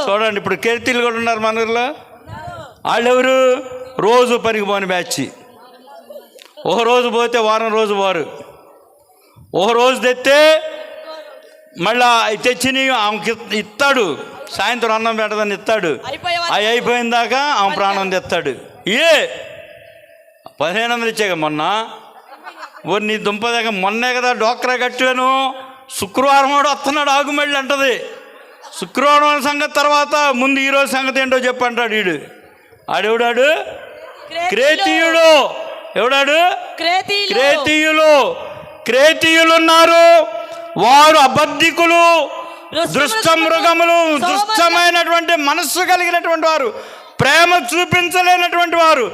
చూడండి, ఇప్పుడు క్రేతీయులు కూడా ఉన్నారు మన ఊరిలో. వాళ్ళెవరు? రోజు పనికి పోని బ్యాచ్. ఒక రోజు పోతే వారం రోజు వారు. ఒక రోజు తెస్తే మళ్ళా తెచ్చి ఆమెకి ఇస్తాడు. సాయంత్రం అన్నం పెట్టదని ఇస్తాడు. అవి అయిపోయిన దాకా ఆమె ప్రాణం తెస్తాడు. 1500 ఇచ్చాక మొన్న నీ దుంప దగ్గర మొన్నే కదా డోక్రా కట్టాను, శుక్రవారం కూడా వస్తున్నాడు ఆగు మళ్ళీ అంటది. శుక్రవారం సంగతి తర్వాత ముందు ఈరోజు సంగతి ఏంటో చెప్పంటాడు వీడు. ఆడెవడాడు? క్రేతీయుడు. ఎవడాడు? క్రేతీయులు ఉన్నారు. వారు అబద్ధికులు, దుష్టమృగములు, దుష్టమైనటువంటి మనస్సు కలిగినటువంటి వారు, ప్రేమ చూపించలేనటువంటి వారు,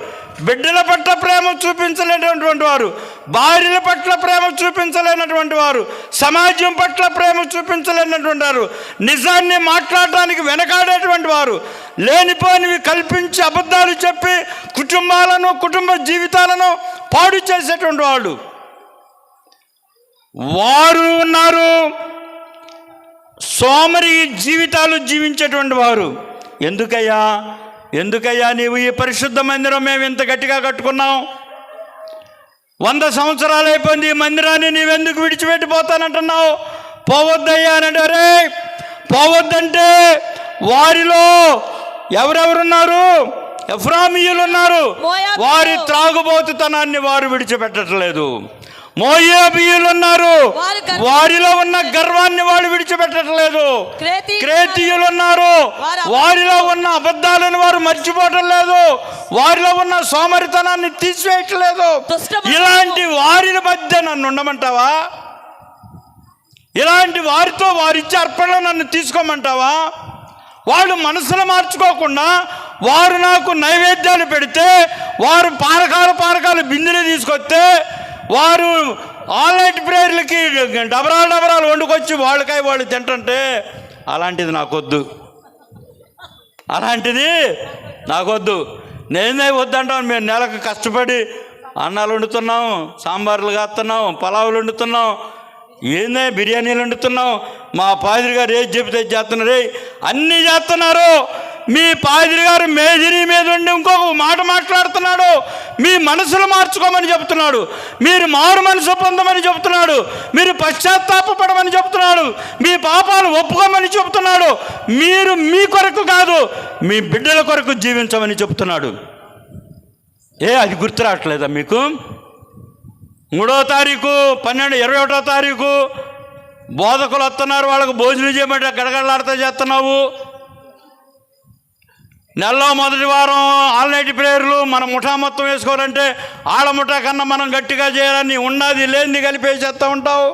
బిడ్డల పట్ల ప్రేమ చూపించలేనటువంటి వారు, భార్యల పట్ల ప్రేమ చూపించలేనటువంటి వారు, సమాజం పట్ల ప్రేమ చూపించలేనటువంటి వారు, నిజాన్ని మాట్లాడటానికి వెనకాడేటువంటి వారు, లేనిపోనివి కల్పించి అబద్ధాలు చెప్పి కుటుంబ జీవితాలను పాడు చేసేటువంటి వాడు వారు ఉన్నారు. సోమరి జీవితాలు జీవించేటువంటి వారు. ఎందుకయ్యా నీవు ఈ పరిశుద్ధ మందిరం మేము ఇంత గట్టిగా కట్టుకున్నాం? 100 సంవత్సరాలు అయిపోయింది ఈ మందిరాన్ని, నీవెందుకు విడిచిపెట్టిపోతానంటున్నావు? పోవద్దయ్యా అని అంటే, పోవద్దంటే వారిలో ఎవరెవరున్నారు? ఎఫ్రామీయులు ఉన్నారు. వారి త్రాగుబోతుతనాన్ని వారు విడిచిపెట్టట్లేదు. మోయాబీయులు ఉన్నారు. వారిలో ఉన్న గర్వాన్ని వారు విడిచిపెట్టట్లేదు. క్రేతీయులు ఉన్నారు. వారిలో ఉన్న అబద్ధాలను వారు మర్చిపోవటం లేదు. వారిలో ఉన్న సోమరితనాన్ని తీసివేయట్లేదు. ఇలాంటి వారి మధ్య నన్ను ఉండమంటావా? ఇలాంటి వారితో వారిచ్చే అర్పణలో నన్ను తీసుకోమంటావా? వాళ్ళు మనసును మార్చుకోకుండా వారు నాకు నైవేద్యాలు పెడితే, వారు పారకాలు బిందెలు తీసుకొస్తే, వారు ఆన్లైన్ ప్రేయర్లకి డబరాలు వండుకొచ్చి వాళ్ళకాయ వాళ్ళు తింటుంటే అలాంటిది నాకొద్దు. నేనే వద్దంటాను. మేము నెలకు కష్టపడి అన్నాలు వండుతున్నాం, సాంబార్లు కాస్తున్నాం, పలావులు వండుతున్నాం, ఏందే బిర్యానీలు వండుతున్నాం. మా పాదిరి గారు ఏది చెబితే చేస్తున్నారు, అన్నీ చేస్తున్నారు. మీ పాదిరి గారు మేజిని మీద ఉండి ఇంకొక మాట మాట్లాడుతున్నాడు. మీ మనసులు మార్చుకోమని చెప్తున్నాడు. మీరు మారు మనసు పొందమని చెప్తున్నాడు. మీరు పశ్చాత్తాపపడమని చెప్తున్నాడు. మీ పాపాలు ఒప్పుకోమని చెప్తున్నాడు. మీరు మీ కొరకు కాదు, మీ బిడ్డల కొరకు జీవించమని చెప్తున్నాడు. అది గుర్తు రావట్లేదా మీకు? 3వ తారీఖు 21వ తారీఖు బోధకులు వస్తున్నారు. వాళ్ళకు భోజనం చేయమంటే గడగడలాడుతూ చేస్తున్నావు. నెలలో మొదటి వారం ఆల్నైట్ ప్రేయర్లు మన ముఠా మొత్తం వేసుకోవాలంటే ఆడ ముఠా కన్నా మనం గట్టిగా చేయాలని ఉన్నది లేనిది కలిపేసి చేస్తూ ఉంటావు.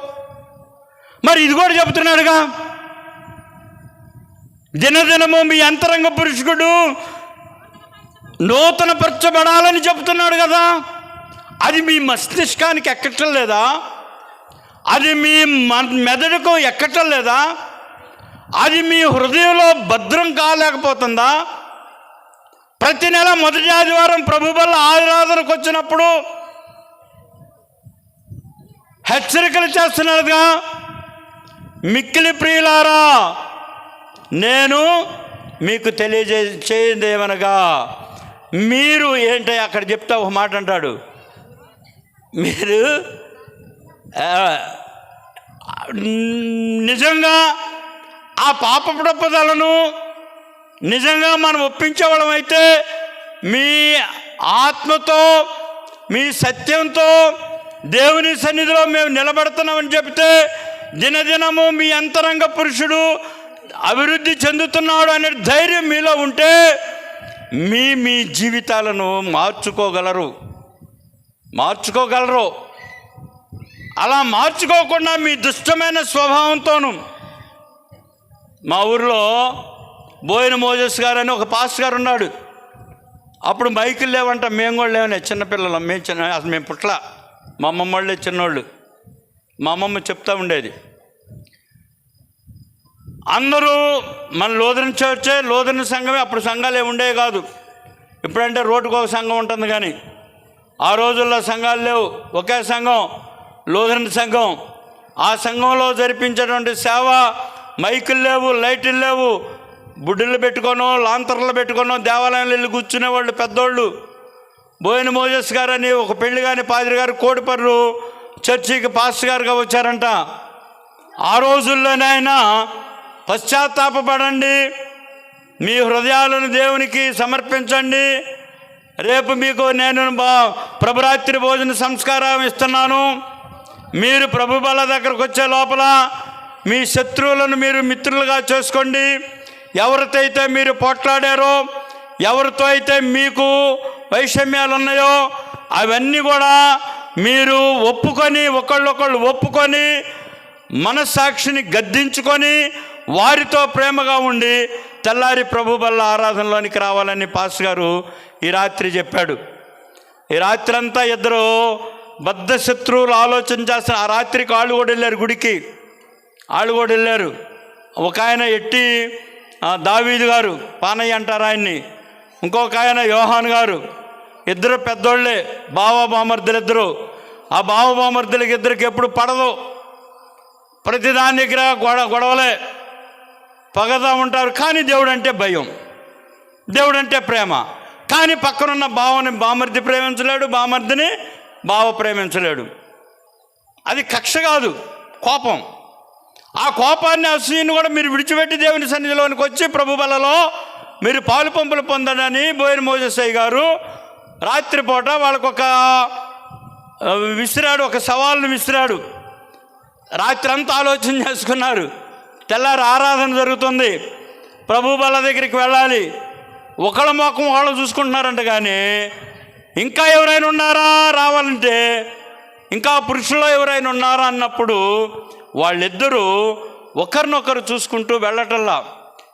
మరి ఇది కూడా చెబుతున్నాడుగా, దినదినము మీ అంతరంగ పురుషుడు నూతనపరచబడాలని చెబుతున్నాడు కదా. అది మీ మస్తిష్కానికి ఎక్కటం లేదా? అది మీ మెదడుకు ఎక్కటం లేదా? అది మీ హృదయంలో భద్రం కాలేకపోతుందా? ప్రతి నెల మొదటి ఆదివారం ప్రభు బల్ల ఆరాధనకు వచ్చినప్పుడు హెచ్చరికలు చేస్తున్నాడుగా, మిక్కిలి ప్రియులారా నేను మీకు తెలియజేయదేమనగా మీరు ఏంటి అక్కడ చెప్తా ఒక మాట అంటాడు, మీరు నిజంగా ఆ పాపపు తప్పుదలను నిజంగా మనం ఒప్పించేవాళ్ళం అయితే మీ ఆత్మతో మీ సత్యంతో దేవుని సన్నిధిలో మేము నిలబడుతున్నామని చెప్తే దినదినము మీ అంతరంగ పురుషుడు అభివృద్ధి చెందుతున్నాడు అనే ధైర్యం మీలో ఉంటే మీ జీవితాలను మార్చుకోగలరు. అలా మార్చుకోకుండా మీ దుష్టమైన స్వభావంతోనూ, మా ఊరిలో బోయిన మోజెస్ గారు అని ఒక పాస్టర్ గారు ఉన్నాడు. అప్పుడు మైకులు లేవంట, మేము కూడా లేవనే, చిన్నపిల్లలు అసలు మేము పుట్ల, మా అమ్మమ్మ వాళ్ళే చిన్నోళ్ళు. మా అమ్మమ్మ చెప్తూ ఉండేది, అందరూ మన లోదరన్ చర్చే, లోదరన్ సంఘమే. అప్పుడు సంఘాలు ఏమి ఉండేవి కాదు, ఇప్పుడంటే రోడ్డుకు ఒక సంఘం ఉంటుంది, కానీ ఆ రోజుల్లో సంఘాలు లేవు. ఒకే సంఘం, లోదరన్ సంఘం. ఆ సంఘంలో జరిపించేటువంటి సేవ, మైకులు లేవు, లైట్లు లేవు, బుడ్డిళ్ళు పెట్టుకోనో లాంతర్లు పెట్టుకోనో దేవాలయంలో వెళ్ళి కూర్చునేవాళ్ళు పెద్దోళ్ళు. బోయిన మోజెస్ గారని ఒక పెళ్లి కాని పాదిరి గారు కోడిపర్రు చర్చికి పాస్టర్ గారుగా వచ్చారంట. ఆ రోజుల్లోనే ఆయన పశ్చాత్తాపపడండి, మీ హృదయాలను దేవునికి సమర్పించండి, రేపు మీకు నేను ప్రభురాత్రి భోజన సంస్కారం ఇస్తున్నాను, మీరు ప్రభు బల దగ్గరకు వచ్చే లోపల మీ శత్రువులను మీరు మిత్రులుగా చేసుకోండి, ఎవరితో అయితే మీరు పోట్లాడారో, ఎవరితో అయితే మీకు వైషమ్యాలు ఉన్నాయో అవన్నీ కూడా మీరు ఒప్పుకొని, ఒకళ్ళొకళ్ళు ఒప్పుకొని, మనస్సాక్షిని గద్దించుకొని వారితో ప్రేమగా ఉండి తెల్లారి ప్రభు బల్ల ఆరాధనలోనికి రావాలని పాస్టర్ గారు ఈ రాత్రి చెప్పాడు. ఈ రాత్రి అంతా ఇద్దరు బద్ధ శత్రువులు ఆలోచన చేస్తారు. ఆ రాత్రికి వాళ్ళు కూడా వెళ్ళారు గుడికి, వాళ్ళు కూడా వెళ్ళారు. ఒక ఆయన ఎట్టి దావీదు గారు, పానయ్య అంటారు ఆయన్ని, ఇంకొక ఆయన యోహాన్ గారు, ఇద్దరు పెద్దోళ్ళే, బావ బామర్దులు ఇద్దరు. ఆ బావ బామర్దులకి ఇద్దరికి ఎప్పుడు పడదు, ప్రతిదాని దగ్గర గొడవలే, పగదా ఉంటారు. కానీ దేవుడు అంటే భయం, దేవుడు అంటే ప్రేమ. కానీ పక్కనున్న బావని బామర్ది ప్రేమించలేడు, బామర్దిని బావ ప్రేమించలేడు. అది కక్ష కాదు, కోపం. ఆ కోపాన్ని, అసూయను కూడా మీరు విడిచిపెట్టి దేవుని సన్నిధిలోనికి వచ్చి ప్రభు బలలో మీరు పాలు పంపులు పొందడని బోయిన మోజెస్సయ్య గారు రాత్రిపూట వాళ్ళకొక విసిరాడు, ఒక సవాల్ను విసిరాడు. రాత్రి అంతా ఆలోచన చేసుకున్నారు. తెల్లారి ఆరాధన జరుగుతుంది, ప్రభు బల దగ్గరికి వెళ్ళాలి. ఒకళ్ళ మొఖం వాళ్ళు చూసుకుంటున్నారంట, కానీ ఇంకా ఎవరైనా ఉన్నారా రావాలంటే, ఇంకా పురుషుల్లో ఎవరైనా ఉన్నారా అన్నప్పుడు వాళ్ళిద్దరూ ఒకరినొకరు చూసుకుంటూ వెళ్ళటల్లా.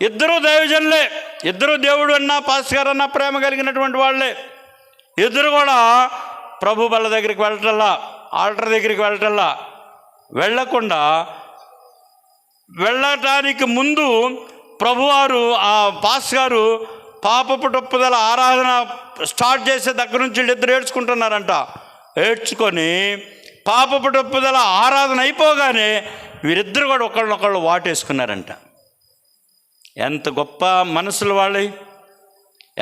ఇద్దరూ దైవజనులే, ఇద్దరు దేవుడు అన్నా పాస్టర్ గారు అన్నా ప్రేమ కలిగినటువంటి వాళ్ళే. ఇద్దరు కూడా ప్రభు బల్ల దగ్గరికి వెళ్ళటల్లా, ఆల్టర్ దగ్గరికి వెళ్ళటల్లా. వెళ్ళటానికి ముందు ప్రభువారు, ఆ పాస్ గారు పాపపు తప్పుదల ఆరాధన స్టార్ట్ చేసే దగ్గర నుంచి వీళ్ళిద్దరు ఏడ్చుకుంటున్నారంట. ఏడ్చుకొని పాపపు తప్పుదల ఆరాధన అయిపోగానే వీరిద్దరు కూడా ఒకళ్ళనొకళ్ళు వాటేసుకున్నారంట. ఎంత గొప్ప మనసులు వాళ్ళవి,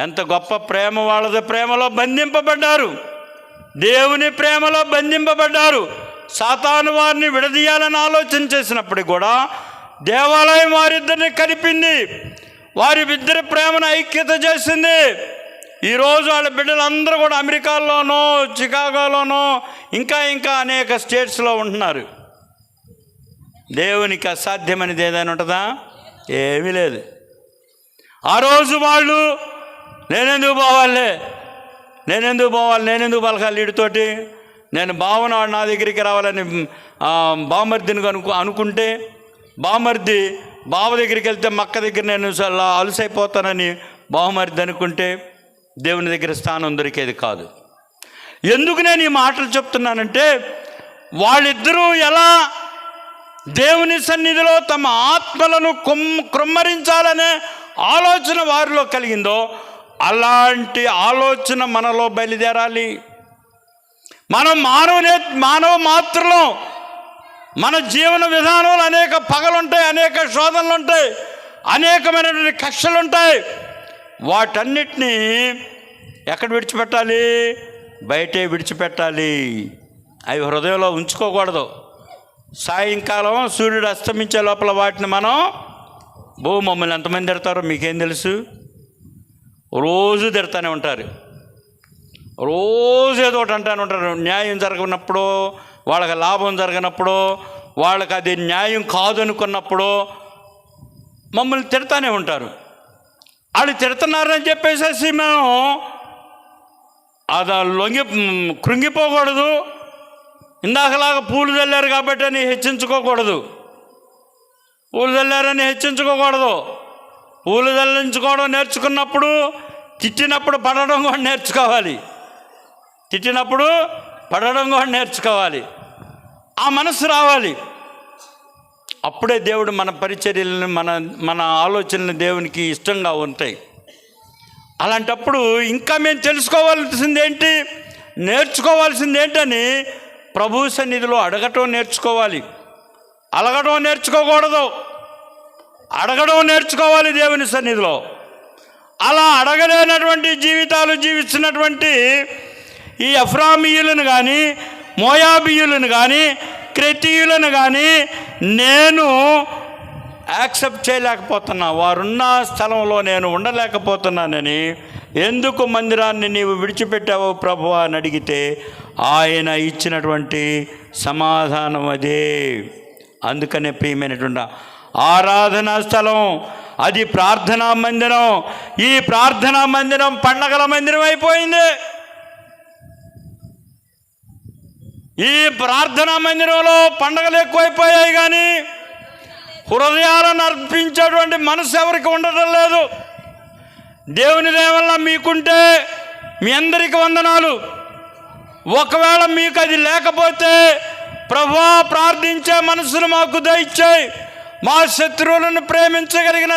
ఎంత గొప్ప ప్రేమ వాళ్ళది. ప్రేమలో బంధింపబడ్డారు, దేవుని ప్రేమలో బంధింపబడ్డారు. సాతాను వారిని విడదీయాలని ఆలోచన చేసినప్పటికీ కూడా దేవాలయం వారిద్దరిని కలిపింది, వారి ఇద్దరి ప్రేమను ఐక్యత చేసింది. ఈరోజు వాళ్ళ బిడ్డలందరూ కూడా అమెరికాలోనో, చికాగోలోనో, ఇంకా అనేక స్టేట్స్లో ఉంటున్నారు. దేవునికి అసాధ్యమనేది ఏదైనా ఉంటుందా? ఏమీ లేదు. ఆ రోజు వాళ్ళు నేనెందుకు పలకాలి వీడితోటి, నేను భావన నా దగ్గరికి రావాలని బామర్దిని అనుకుంటే, బామర్ది బావ దగ్గరికి వెళ్తే మక్క దగ్గర నేను అలసైపోతానని బావమర్ది అనుకుంటే దేవుని దగ్గర స్థానం దొరికేది కాదు. ఎందుకు నేను ఈ మాటలు చెప్తున్నానంటే, వాళ్ళిద్దరూ ఎలా దేవుని సన్నిధిలో తమ ఆత్మలను కృమ్మరించాలనే ఆలోచన వారిలో కలిగిందో అలాంటి ఆలోచన మనలో బయలుదేరాలి. మనం మానవ మాత్రలో మన జీవన విధానంలో అనేక పగలుంటాయి, అనేక శోధనలు ఉంటాయి, అనేకమైనటువంటి కక్షలు ఉంటాయి. వాటన్నిటినీ ఎక్కడ విడిచిపెట్టాలి? బయటే విడిచిపెట్టాలి. అవి హృదయంలో ఉంచుకోకూడదు. సాయంకాలం సూర్యుడు అస్తమించే లోపల వాటిని మనం మమ్మల్ని ఎంతమంది తిడతారో మీకేం తెలుసు? రోజు తిడతానే ఉంటారు, రోజు ఏదో ఒకటి అంటానే ఉంటారు. న్యాయం జరగనప్పుడు, వాళ్ళకి లాభం జరగనప్పుడు, వాళ్ళకి అది న్యాయం కాదు అనుకున్నప్పుడు మమ్మల్ని తిడతానే ఉంటారు. వాళ్ళు తిడుతున్నారని చెప్పేసి మేము అది కృంగిపోకూడదు. ఇందాకలాగా పూలు చల్లారు కాబట్టి అని హెచ్చించుకోకూడదు. పూలు చల్లారని హెచ్చించుకోకూడదు. పూలు చల్లించుకోవడం నేర్చుకున్నప్పుడు తిట్టినప్పుడు పడడం కూడా నేర్చుకోవాలి. తిట్టినప్పుడు పడడం కూడా నేర్చుకోవాలి. ఆ మనసు రావాలి. అప్పుడే దేవుడు మన పరిచర్యలను, మన ఆలోచనలు దేవునికి ఇష్టంగా ఉంటాయి. అలాంటప్పుడు ఇంకా మేము తెలుసుకోవాల్సింది ఏంటి, నేర్చుకోవాల్సింది ఏంటని ప్రభు సన్నిధిలో అడగటం నేర్చుకోవాలి. అలగడం నేర్చుకోకూడదు, అడగడం నేర్చుకోవాలి దేవుని సన్నిధిలో. అలా అడగలేనటువంటి జీవితాలు జీవిస్తున్నటువంటి ఈ ఎఫ్రామీయులను కానీ, మోయాబీయులను కానీ, క్రెతీయులను కానీ నేను యాక్సెప్ట్ చేయలేకపోతున్నా. వారున్న స్థలంలో నేను ఉండలేకపోతున్నానని. ఎందుకు మందిరాన్ని నీవు విడిచిపెట్టావు ప్రభు అని అడిగితే ఆయన ఇచ్చినటువంటి సమాధానం అదే. అందుకనే ప్రియమైనటువంటి ఆరాధనా స్థలం అది ప్రార్థనా మందిరం. ఈ ప్రార్థనా మందిరం పండగల మందిరం అయిపోయింది. ఈ ప్రార్థనా మందిరంలో పండగలు ఎక్కువైపోయాయి కానీ హృదయాలను అర్పించేటువంటి మనసు ఎవరికి ఉండటం లేదు. దేవుని దయ వల్ల మీకుంటే మీ అందరికీ వందనాలు. ఒకవేళ మీకు అది లేకపోతే ప్రభువా ప్రార్థించే మనసును మాకు దయచేయి, మా శత్రువులను ప్రేమించగలిగిన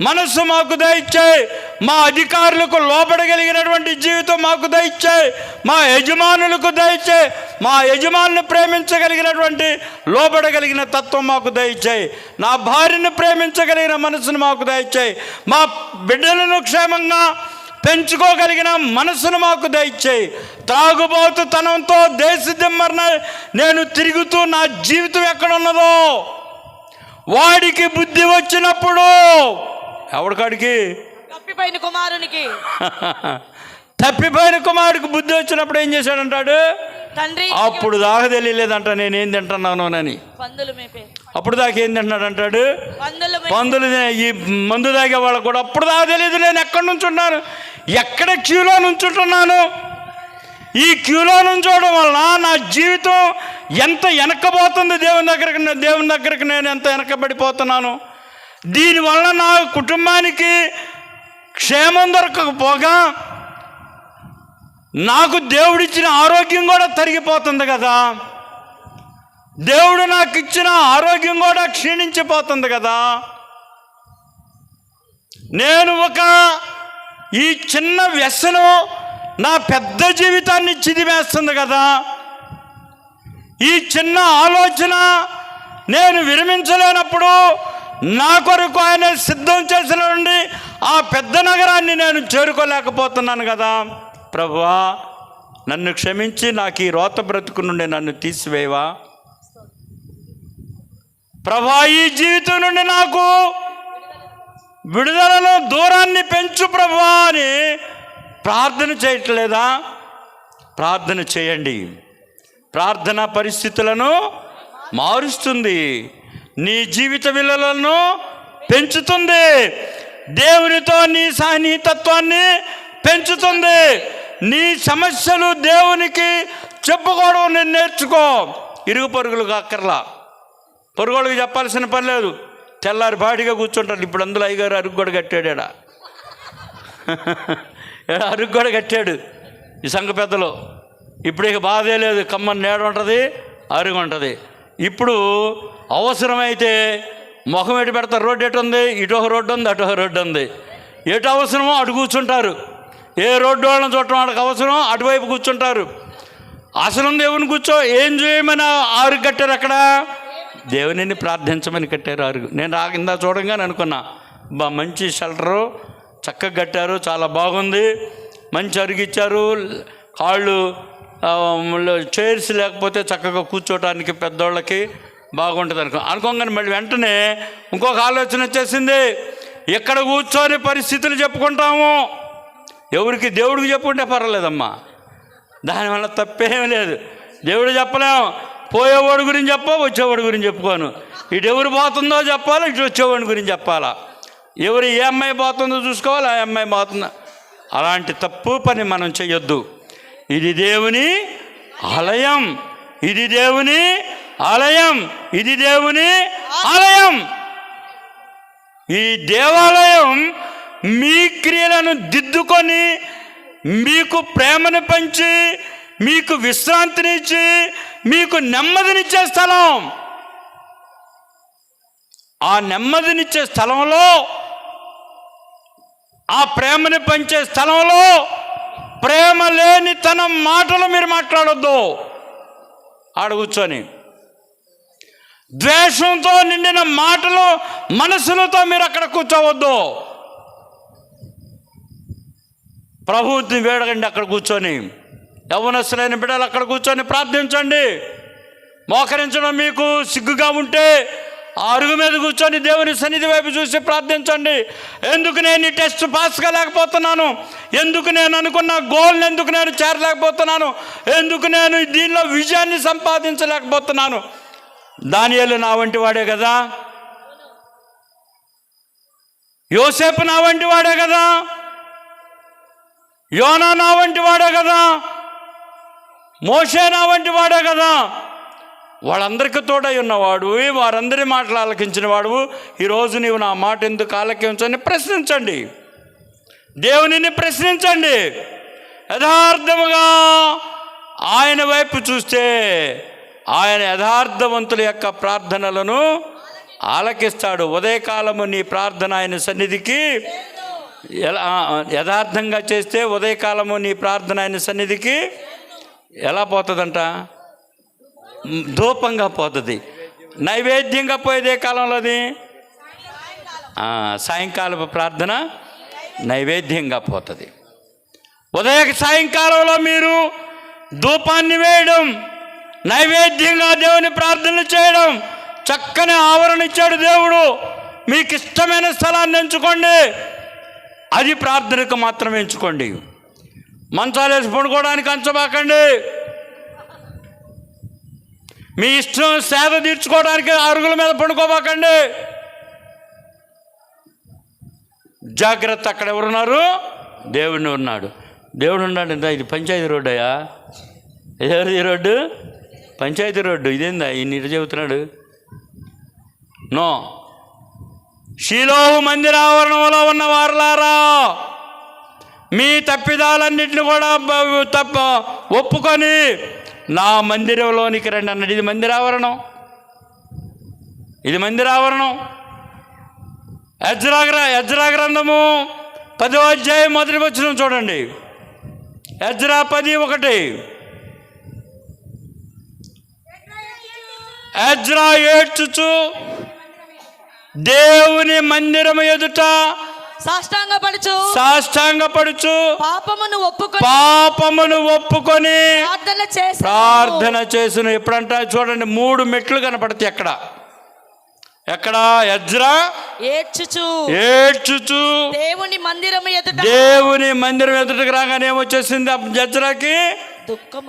మనసు మాకు దయచేయి, మా అధికారులకు లోపడగలిగినటువంటి జీవితం మాకు దయచేయి, మా యజమానులకు దయచేయి, మా యజమానులను ప్రేమించగలిగినటువంటి లోపడగలిగిన తత్వం మాకు దయచేయి, నా భార్యను ప్రేమించగలిగిన మనసును మాకు దయచేయి, మా బిడ్డలను క్షేమంగా పెంచుకోగలిగిన మనసును మాకు దయచేయి. త్రాగుబోతు తనంతో దేశదిమ్మరన నేను తిరుగుతూ నా జీవితం ఎక్కడున్నదో వాడికి బుద్ధి వచ్చినప్పుడు, ఎవడికాడికి? తప్పిపోయిన కుమారునికి. తప్పిపోయిన కుమారుడికి బుద్ధి వచ్చినప్పుడు ఏం చేశాడంటాడు? తండ్రి అప్పుడు దాకా తెలియలేదంట నేనేం తింటున్నానోనని. అప్పుడు దాకా ఏం తింటున్నాడు? పందులు. ఈ మందు తాగే వాళ్ళకు కూడా అప్పుడు దాకా తెలియదు నేను ఎక్కడి నుంచి ఉన్నాను, ఎక్కడ క్యూలో నుంచుంటున్నాను. ఈ క్యూలో నుంచోవడం వలన నా జీవితం ఎంత వెనక్కబోతుంది, దేవుని దగ్గరికి నేను ఎంత వెనకబడిపోతున్నాను. దీనివల్ల నా కుటుంబానికి క్షేమం దొరకకపోగా నాకు దేవుడిచ్చిన ఆరోగ్యం కూడా తరిగిపోతుంది కదా, దేవుడు నాకు ఇచ్చిన ఆరోగ్యం కూడా క్షీణించిపోతుంది కదా. నేను ఈ చిన్న వ్యసనం నా పెద్ద జీవితాన్ని చిదిమేస్తుంది కదా. ఈ చిన్న ఆలోచన నేను విరమించలేనప్పుడు నా కొరకు ఆయన సిద్ధం చేసినటువంటి ఆ పెద్ద నగరాన్ని నేను చేరుకోలేకపోతున్నాను కదా. ప్రభువా నన్ను క్షమించి నాకు ఈ రోత బ్రతుకు నుండి నన్ను తీసివేవా. ప్రభువా ఈ జీవితం నుండి నాకు విడుదలను దూరాన్ని పెంచు ప్రభువా అని ప్రార్థన చేయట్లేదా? ప్రార్థన చేయండి. ప్రార్థన పరిస్థితులను మారుస్తుంది, నీ జీవిత విలువలను పెంచుతుంది, దేవునితో నీ సన్నిహితత్వాన్ని పెంచుతుంది. నీ సమస్యలు దేవునికి చెప్పుకోవడం నేను నేర్చుకో. ఇరుగు పొరుగులకు అక్కర్లా, పొరుగులకు చెప్పాల్సిన పని లేదు. తెల్లారి బాడిగా కూర్చుంటారు. ఇప్పుడు అందులో అయ్యగారు అరుగు కూడా కట్టాడా, అరుగు కూడా కట్టాడు ఈ సంఘ పెద్దలు. ఇప్పుడు ఇక బాధే లేదు, కమ్మని నేడ ఉంటుంది, అరుగు ఉంటుంది. ఇప్పుడు అవసరమైతే ముఖం ఎటు పెడతారు, రోడ్డు ఎటు ఉంది, ఇటు ఒక రోడ్డు ఉంది, అటు ఒక రోడ్డు ఉంది, ఎటు అవసరమో అటు కూర్చుంటారు. ఏ రోడ్డు వాళ్ళని చూడటం వాళ్ళకి అవసరం అటువైపు కూర్చుంటారు. అసలు దేవుని కూర్చో ఏం చేయమని అరుగు కట్టారు అక్కడ, దేవునిని ప్రార్థించమని కట్టారు అరుగు. నేను కింద చూడంగానే అనుకున్నా, మంచి షెల్టరు చక్కగా కట్టారు, చాలా బాగుంది, మంచి అరిగిచ్చారు, కాళ్ళు చైర్స్ లేకపోతే చక్కగా కూర్చోటానికి పెద్దోళ్ళకి బాగుంటుంది అనుకోగానే మళ్ళీ వెంటనే ఇంకొక ఆలోచన వచ్చేసింది. ఎక్కడ కూర్చొని పరిస్థితులు చెప్పుకుంటాము, ఎవరికి దేవుడికి చెప్పుకుంటే పర్వాలేదమ్మా, దానివల్ల తప్పేమీ లేదు. దేవుడు చెప్పలేం, పోయేవాడి గురించి చెప్పా, వచ్చేవాడి గురించి చెప్పుకోను. ఇటు ఎవరు పోతుందో చెప్పాలా, ఇటు వచ్చేవాడి గురించి చెప్పాలా, ఎవరు ఏ అమ్మాయి పోతుందో చూసుకోవాలి, ఆ అమ్మాయి పోతుందా. అలాంటి తప్పు పని మనం చెయ్యొద్దు. ఇది దేవుని ఆలయం, ఇది దేవుని ఆలయం, ఇది దేవుని ఆలయం. ఈ దేవాలయం మీ క్రియలను దిద్దుకొని మీకు ప్రేమను పంచి మీకు విశ్రాంతినిచ్చి మీకు నెమ్మదినిచ్చే స్థలం. ఆ నెమ్మదినిచ్చే స్థలంలో, ఆ ప్రేమని పంచే స్థలంలో ప్రేమ లేని తన మాటలు మీరు మాట్లాడొద్దు. ఆడ కూర్చొని ద్వేషంతో నిండిన మాటలు మనసులతో మీరు అక్కడ కూర్చోవద్దు. ప్రభువుని వేడగండి. అక్కడ కూర్చొని యవ్వనస్తులైన బిడ్డలు అక్కడ కూర్చొని ప్రార్థించండి. మోకరించడం మీకు సిగ్గుగా ఉంటే ఆ అరుగు మీద కూర్చొని దేవుని సన్నిధి వైపు చూసి ప్రార్థించండి. ఎందుకు నేను ఈ టెస్ట్ పాస్ కాలేకపోతున్నాను, ఎందుకు నేను అనుకున్న గోల్ని ఎందుకు నేను చేరలేకపోతున్నాను, ఎందుకు నేను దీనిలో విజయాన్ని సంపాదించలేకపోతున్నాను. దానియేలు నా వంటి వాడే కదా, యోసేపు నా వంటి వాడే కదా, యోనా నా వంటి వాడే కదా, మోషే నా వంటి వాడే కదా. వాళ్ళందరికీ తోడై ఉన్నవాడు, వారందరి మాటలు ఆలకించిన వాడు. ఈరోజు నీవు నా మాట ఎందుకు ఆలకించని ప్రశ్నించండి, దేవునిని ప్రశ్నించండి. యథార్థముగా ఆయన వైపు చూస్తే ఆయన యథార్థవంతుల యొక్క ప్రార్థనలను ఆలకిస్తాడు. ఉదయకాలము నీ ప్రార్థన ఆయన సన్నిధికి యథార్థంగా చేస్తే ఉదయకాలము నీ ప్రార్థన ఆయన సన్నిధికి ఎలా పోతుందంట? ధూపంగా పోతుంది. నైవేద్యంగా పోయేదే కాలంలో అది సాయంకాలపు ప్రార్థన నైవేద్యంగా పోతుంది. సాయంకాలంలో మీరు ధూపాన్ని వేయడం, నైవేద్యంగా దేవుని ప్రార్థనలు చేయడం. చక్కని ఆవరణ ఇచ్చాడు దేవుడు. మీకు ఇష్టమైన స్థలాన్ని ఎంచుకోండి, అది ప్రార్థనకు మాత్రమే ఎంచుకోండి. మంచాలు వేసి పడుకోవడానికి అంచబాకండి. మీ ఇష్టం సేద తీర్చుకోవడానికి అరుగుల మీద పడుకోబాకండి. జాగ్రత్త, అక్కడ ఎవరున్నారు? దేవుడిని ఉన్నాడు. దేవుడు ఉన్నాడు. ఎంత ఇది పంచాయతీ రోడ్డు అయ్యా, ఎవరిది రోడ్డు? పంచాయతీ రోడ్డు. ఇదేందా ఈ నీరు చెబుతున్నాడు? నో. షిలోహు మందిర ఆవరణంలో ఉన్న వారలారా, మీ తప్పిదాలన్నింటిని కూడా ఒప్పుకొని నా మందిరంలోనికి రండి అన్నాడు. ఇది మందిరావరణం, ఇది మందిరావరణం. ఎజ్రా గ్రంథము 10వ అధ్యాయం 1వ వచనం చూడండి. ఎజ్రా 10:1. ఎజ్రా ఏడ్చుచు దేవుని మందిరము ఎదుట సాష్టాంగపడుచు పాపమును ఒప్పుకొని ప్రార్థన చేసును. ఎప్పుడంట చూడండి, 3 మెట్లు కనపడతాయి అక్కడ. ఎక్కడ? ఎజ్రా ఏడ్చుచు దేవుని మందిరం ఎదుటకు రాగానే ఏమొచ్చేసింది? ఎజ్రాకి దుఃఖం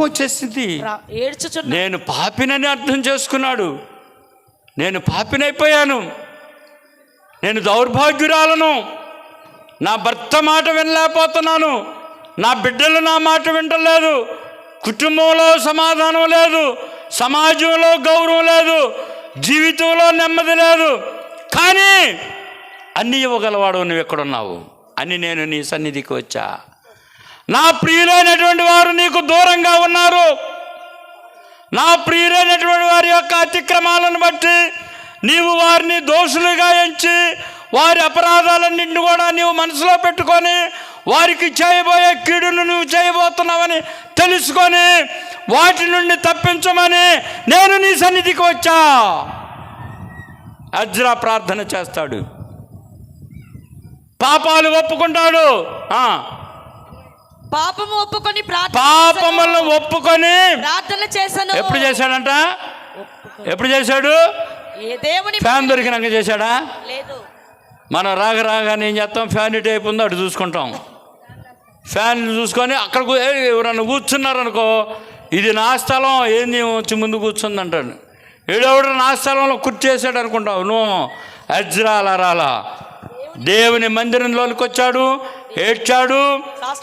వచ్చేసింది. నేను పాపినని అర్థం చేసుకున్నాడు. నేను పాపినైపోయాను, నేను దౌర్భాగ్యురాలను, నా భర్త మాట వినలేకపోతున్నాను, నా బిడ్డలు నా మాట వింటలేదు, కుటుంబంలో సమాధానం లేదు, సమాజంలో గౌరవం లేదు, జీవితంలో నెమ్మది లేదు. కానీ అన్నీ ఇవ్వగలవాడు, నువ్వు ఎక్కడున్నావు అని నేను నీ సన్నిధికి వచ్చా. నా ప్రియులైనటువంటి వారు నీకు దూరంగా ఉన్నారు. నా ప్రియులైనటువంటి వారి యొక్క అతిక్రమాలను బట్టి నీవు వారిని దోషులుగా ఎంచి వారి అపరాధాలన్నింటినీ కూడా నీవు మనసులో పెట్టుకొని వారికి చేయబోయే కీడును నువ్వు చేయబోతున్నావని తెలుసుకొని వాటి నుండి తప్పించమని నేను నీ సన్నిధికి వచ్చా. ఎజ్రా ప్రార్థన చేస్తాడు, పాపాలు ఒప్పుకుంటాడు. పాపము ఒప్పుకొని పాపములను ఒప్పుకొని ప్రార్థన చేశాను. ఎప్పుడు చేశాడంట? ఎప్పుడు చేశాడు? ఏ దేవుని ఫ్యాన్ దొరికినాక చేశాడా? లేదు. మనం రాగానే ఏం చేస్తాం? ఫ్యాన్ ఇటు అయిపు ఉందో అటు చూసుకుంటాం. ఫ్యాన్ చూసుకొని అక్కడ ఎవరన్నా కూర్చున్నారనుకో, ఇది నా స్థలం, ఏంది వచ్చి ముందు కూర్చుంది అంటాడు. ఏడెవడు నా స్థలంలో కుర్చేసాడు అనుకుంటావు. నువ్వు అజ్రా అలా రాలా. దేవుని మందిరంలోనికి వచ్చాడు, ఏడ్చాడు,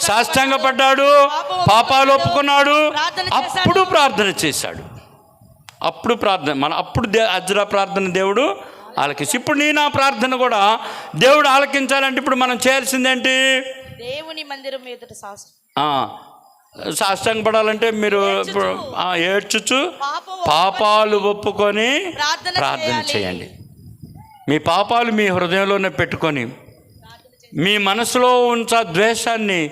సాష్టాంగపడ్డాడు, పాపాలు ఒప్పుకున్నాడు, అప్పుడు ప్రార్థన చేశాడు. అప్పుడు ప్రార్థన అప్పుడు అజ్రా ప్రార్థన దేవుడు ఆలకించి. ఇప్పుడు నీ నా ప్రార్థన కూడా దేవుడు ఆలకించాలంటే ఇప్పుడు మనం చేయాల్సిందేంటి? దేవుని మందిరం ఎదుట సాష్టాంగపడాలంటే మీరు ఏడ్చుచు పాపాలు ఒప్పుకొని ప్రార్థన చేయండి. మీ పాపాలు మీ హృదయంలోనే పెట్టుకొని మీ మనసులో ఉంచ ద్వేషాన్ని.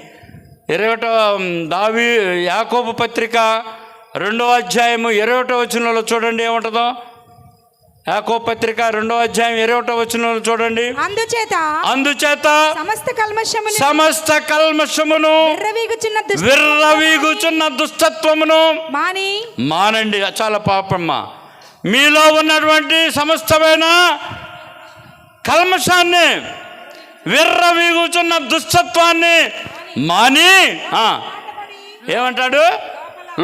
21 యాకోబు పత్రిక 2వ అధ్యాయము 21వ వచనంలో చూడండి ఏముంటుందో. యాకోబు పత్రిక 2వ అధ్యాయం 21వ వచనంలో చూడండి. అందుచేత సమస్త కల్మషమును విర్రవీగుచున్న దుష్టత్వమును మానండి. చాలా పాపమ్మ. మీలో ఉన్నటువంటి సమస్తమైన కల్మషాన్ని, విర్రవీగుచున్న దుష్టత్వాన్ని మాని ఏమంటాడు?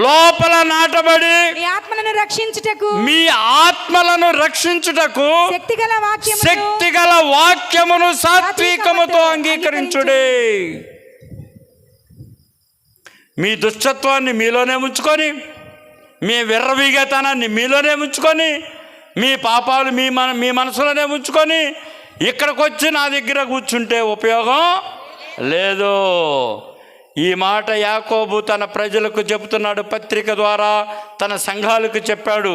లోపల నాటబడి మీ ఆత్మలను రక్షించుటకు శక్తిగల వాక్యమును సాత్వికముతో అంగీకరించుడే. మీ దుష్టత్వాన్ని మీలోనే ఉంచుకొని, మీ విర్రవీగతనాన్ని మీలోనే ఉంచుకొని, మీ పాపాలు మీ మనసులోనే ఉంచుకొని ఇక్కడికి వచ్చి నా దగ్గర కూర్చుంటే ఉపయోగం లేదు. ఈ మాట యాకోబు తన ప్రజలకు చెబుతున్నాడు. పత్రిక ద్వారా తన సంఘాలకు చెప్పాడు.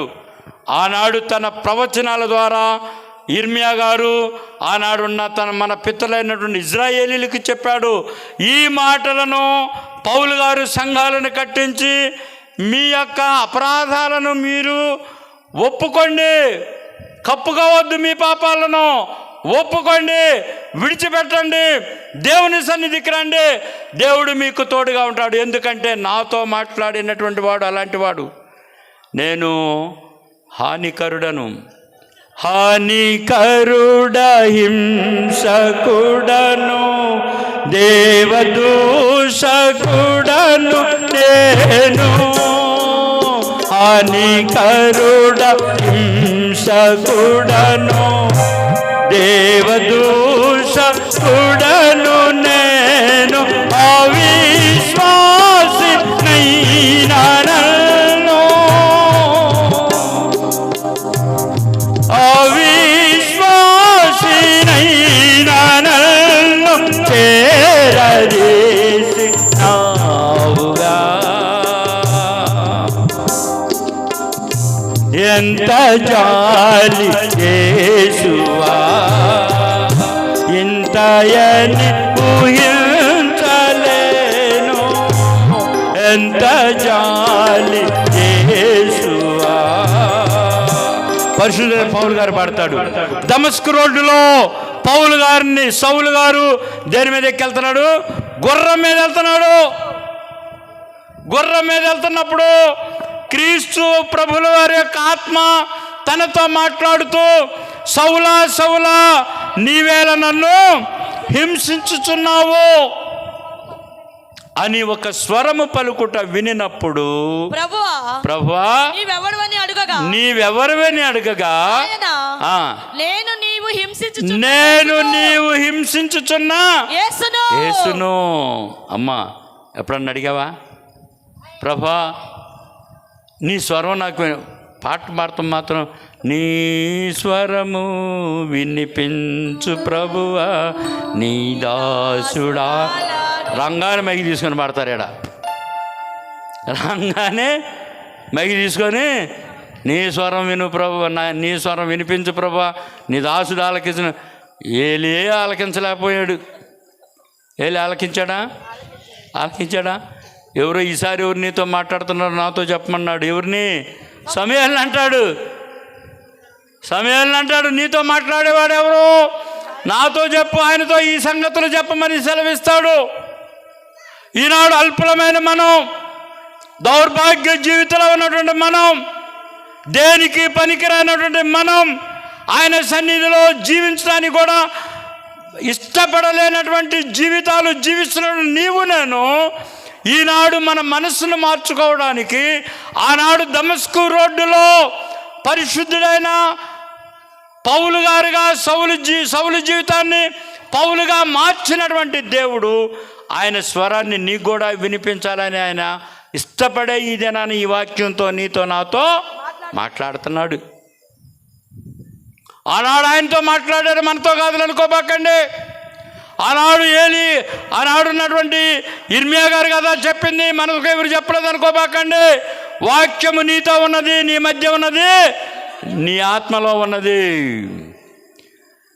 ఆనాడు తన ప్రవచనాల ద్వారా ఇర్మియా గారు ఆనాడున్న మన పితరులైనటువంటి ఇజ్రాయేలీలకు చెప్పాడు. ఈ మాటలను పౌలు గారు సంఘాలను కట్టించి మీ యొక్క అపరాధాలను మీరు ఒప్పుకోండి, కప్పుకోవద్దు, మీ పాపాలను ఒప్పుకోండి, విడిచిపెట్టండి, దేవుని సన్నిధికి రండి, దేవుడు మీకు తోడుగా ఉంటాడు. ఎందుకంటే నాతో మాట్లాడినటువంటి వాడు అలాంటి వాడు. నేను హానికరుడను, హింసకుడను, దేవదూషకుడను, నేను హానికరుడ హింసకుడను, దేవదూషకుడను, నేను అవిశ్వాసి నైనాను, అవిశ్వాసి నైనాను చేరదీసి నావుగా. ఎంత జాలి యేసువా, ఇంతయని ఊహించలేను, ఎంత జాలి యేసువా. పరిశుద్ధుడైన పౌలు గారు పాడతాడు. దమస్కు రోడ్డులో పౌలు గారిని సౌలు గారు దేని మీద ఎక్కెళ్తున్నాడు? గుర్రం మీద వెళ్తున్నాడు. గుర్రం మీద వెళ్తున్నప్పుడు క్రీస్తు ప్రభుల వారి యొక్క ఆత్మ తనతో మాట్లాడుతూ, సౌలా సౌలా నీవేళ నన్ను హింసించుచున్నావు అని ఒక స్వరము పలుకుట వినినప్పుడు, ప్రభువా నీవెవరివని అడగగా నేను నీవు హింసించుచున్నా యేసును. అమ్మా ఎప్పుడన్నా అడిగావా? ప్రభువా నీ స్వరం నాకు పాట పాడతాం మాత్రం, నీ స్వరము వినిపించు ప్రభువా నీ దాసుడా. రంగానే మైకి తీసుకొని పాడతారు. ఎడ రంగానే మైకి తీసుకొని నీ స్వరం విను ప్రభు, నీ స్వరం వినిపించు ప్రభువా నీ దాసుడు ఆలకించిన. ఏలే ఆలకించలేకపోయాడు. ఏలే ఆలకించాడా? ఎవరో ఈసారి ఎవరు నీతో మాట్లాడుతున్నారు నాతో చెప్పమన్నాడు. ఎవరిని? సమూయేలుని అంటాడు. నీతో మాట్లాడేవాడు ఎవరు? నాతో చెప్పు, ఆయనతో ఈ సంగతులు చెప్పమని సెలవిస్తాడు. ఈనాడు అల్పులమైన మనం, దౌర్భాగ్య జీవితంలో ఉన్నటువంటి మనం, దేనికి పనికిరానటువంటి మనం ఆయన సన్నిధిలో జీవించడానికి కూడా ఇష్టపడలేనటువంటి జీవితాలు జీవిస్తున్న నీవు నేను ఈనాడు మన మనస్సును మార్చుకోవడానికి ఆనాడు దమస్కు రోడ్డులో పరిశుద్ధుడైన పౌలు గారుగా సౌలు జీవితాన్ని పౌలుగా మార్చినటువంటి దేవుడు ఆయన స్వరాన్ని నీకు కూడా వినిపించాలని ఆయన ఇష్టపడే ఈ దినాన్ని ఈ వాక్యంతో నీతో నాతో మాట్లాడుతున్నాడు. ఆనాడు ఆయనతో మాట్లాడారు, మనతో కాదు అనుకోబాకండి. ఆనాడు ఉన్నటువంటి ఇర్మియా గారు కదా చెప్పింది, మనకు ఎవరు చెప్పలేదు అనుకోబాకండి. వాక్యము నీతో ఉన్నది, నీ మధ్య ఉన్నది, నీ ఆత్మలో ఉన్నది.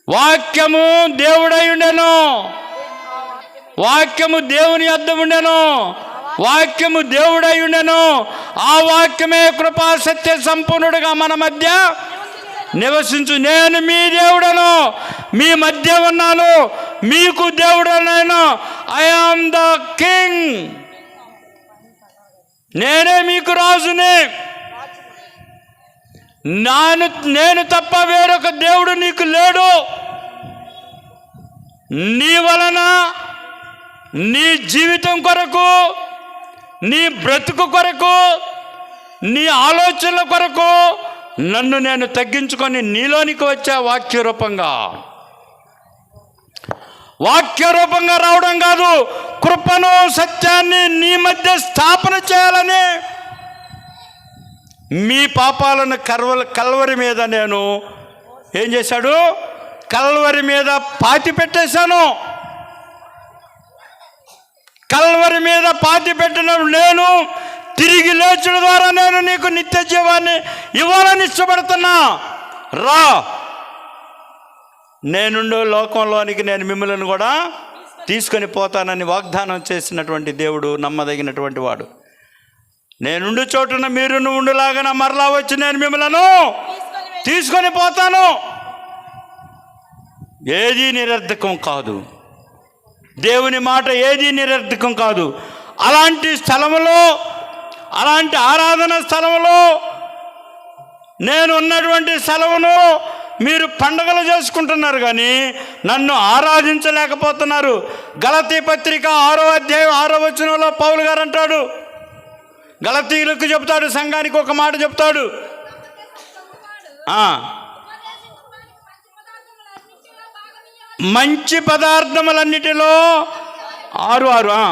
వాక్యము దేవుడై ఉండెను, వాక్యము దేవుని యొద్ద ఉండెను, వాక్యము దేవుడై ఉండెను. ఆ వాక్యమే కృపా సత్య సంపూర్ణుడుగా మన మధ్య నివసించు. నేను మీ దేవుడను, మీ మధ్య ఉన్నాను, మీకు దేవుడనైనా. ఐ ఆమ్ ద కింగ్, నేనే మీకు రాజుని. నేను తప్ప వేరొక దేవుడు నీకు లేడు. నీ వలన నీ జీవితం కొరకు, నీ బ్రతుకు కొరకు, నీ ఆలోచనల కొరకు నన్ను నేను తగ్గించుకొని నీలోనికి వచ్చా. వాక్యరూపంగా రావడం కాదు, కృపను సత్యాన్ని నీ మధ్య స్థాపన చేయాలని. మీ పాపాలను కల్వరి మీద నేను ఏం చేశాడు? కల్వరి మీద పాతి పెట్టేశాను. కల్వరి మీద పాతి పెట్టిన నేను తిరిగి లేచడం ద్వారా నేను నీకు నిత్య జీవాన్ని ఇవ్వాలని ఇష్టపడుతున్నా. రా, నేనుండో లోకంలోనికి నేను మిమ్మల్ని కూడా తీసుకొని పోతానని వాగ్దానం చేసినటువంటి దేవుడు నమ్మదగినటువంటి వాడు. నేనుండు చోటున మీరు ఉండులాగా మరలా వచ్చి నేను మిమ్మల్ని తీసుకొని పోతాను. ఏదీ నిరర్ధకం కాదు, దేవుని మాట ఏదీ నిరర్ధకం కాదు. అలాంటి స్థలములో, అలాంటి ఆరాధన స్థలములో, నేను ఉన్నటువంటి స్థలమును మీరు పండుగలు చేసుకుంటున్నారు కానీ నన్ను ఆరాధించలేకపోతున్నారు. గలతీ పత్రిక 6వ అధ్యాయం 6వ వచనంలో పౌలు గారు అంటాడు, గలతీయులకు చెప్తాడు, సంఘానికి ఒక మాట చెప్తాడు. మంచి పదార్థములన్నిటిలో 6:6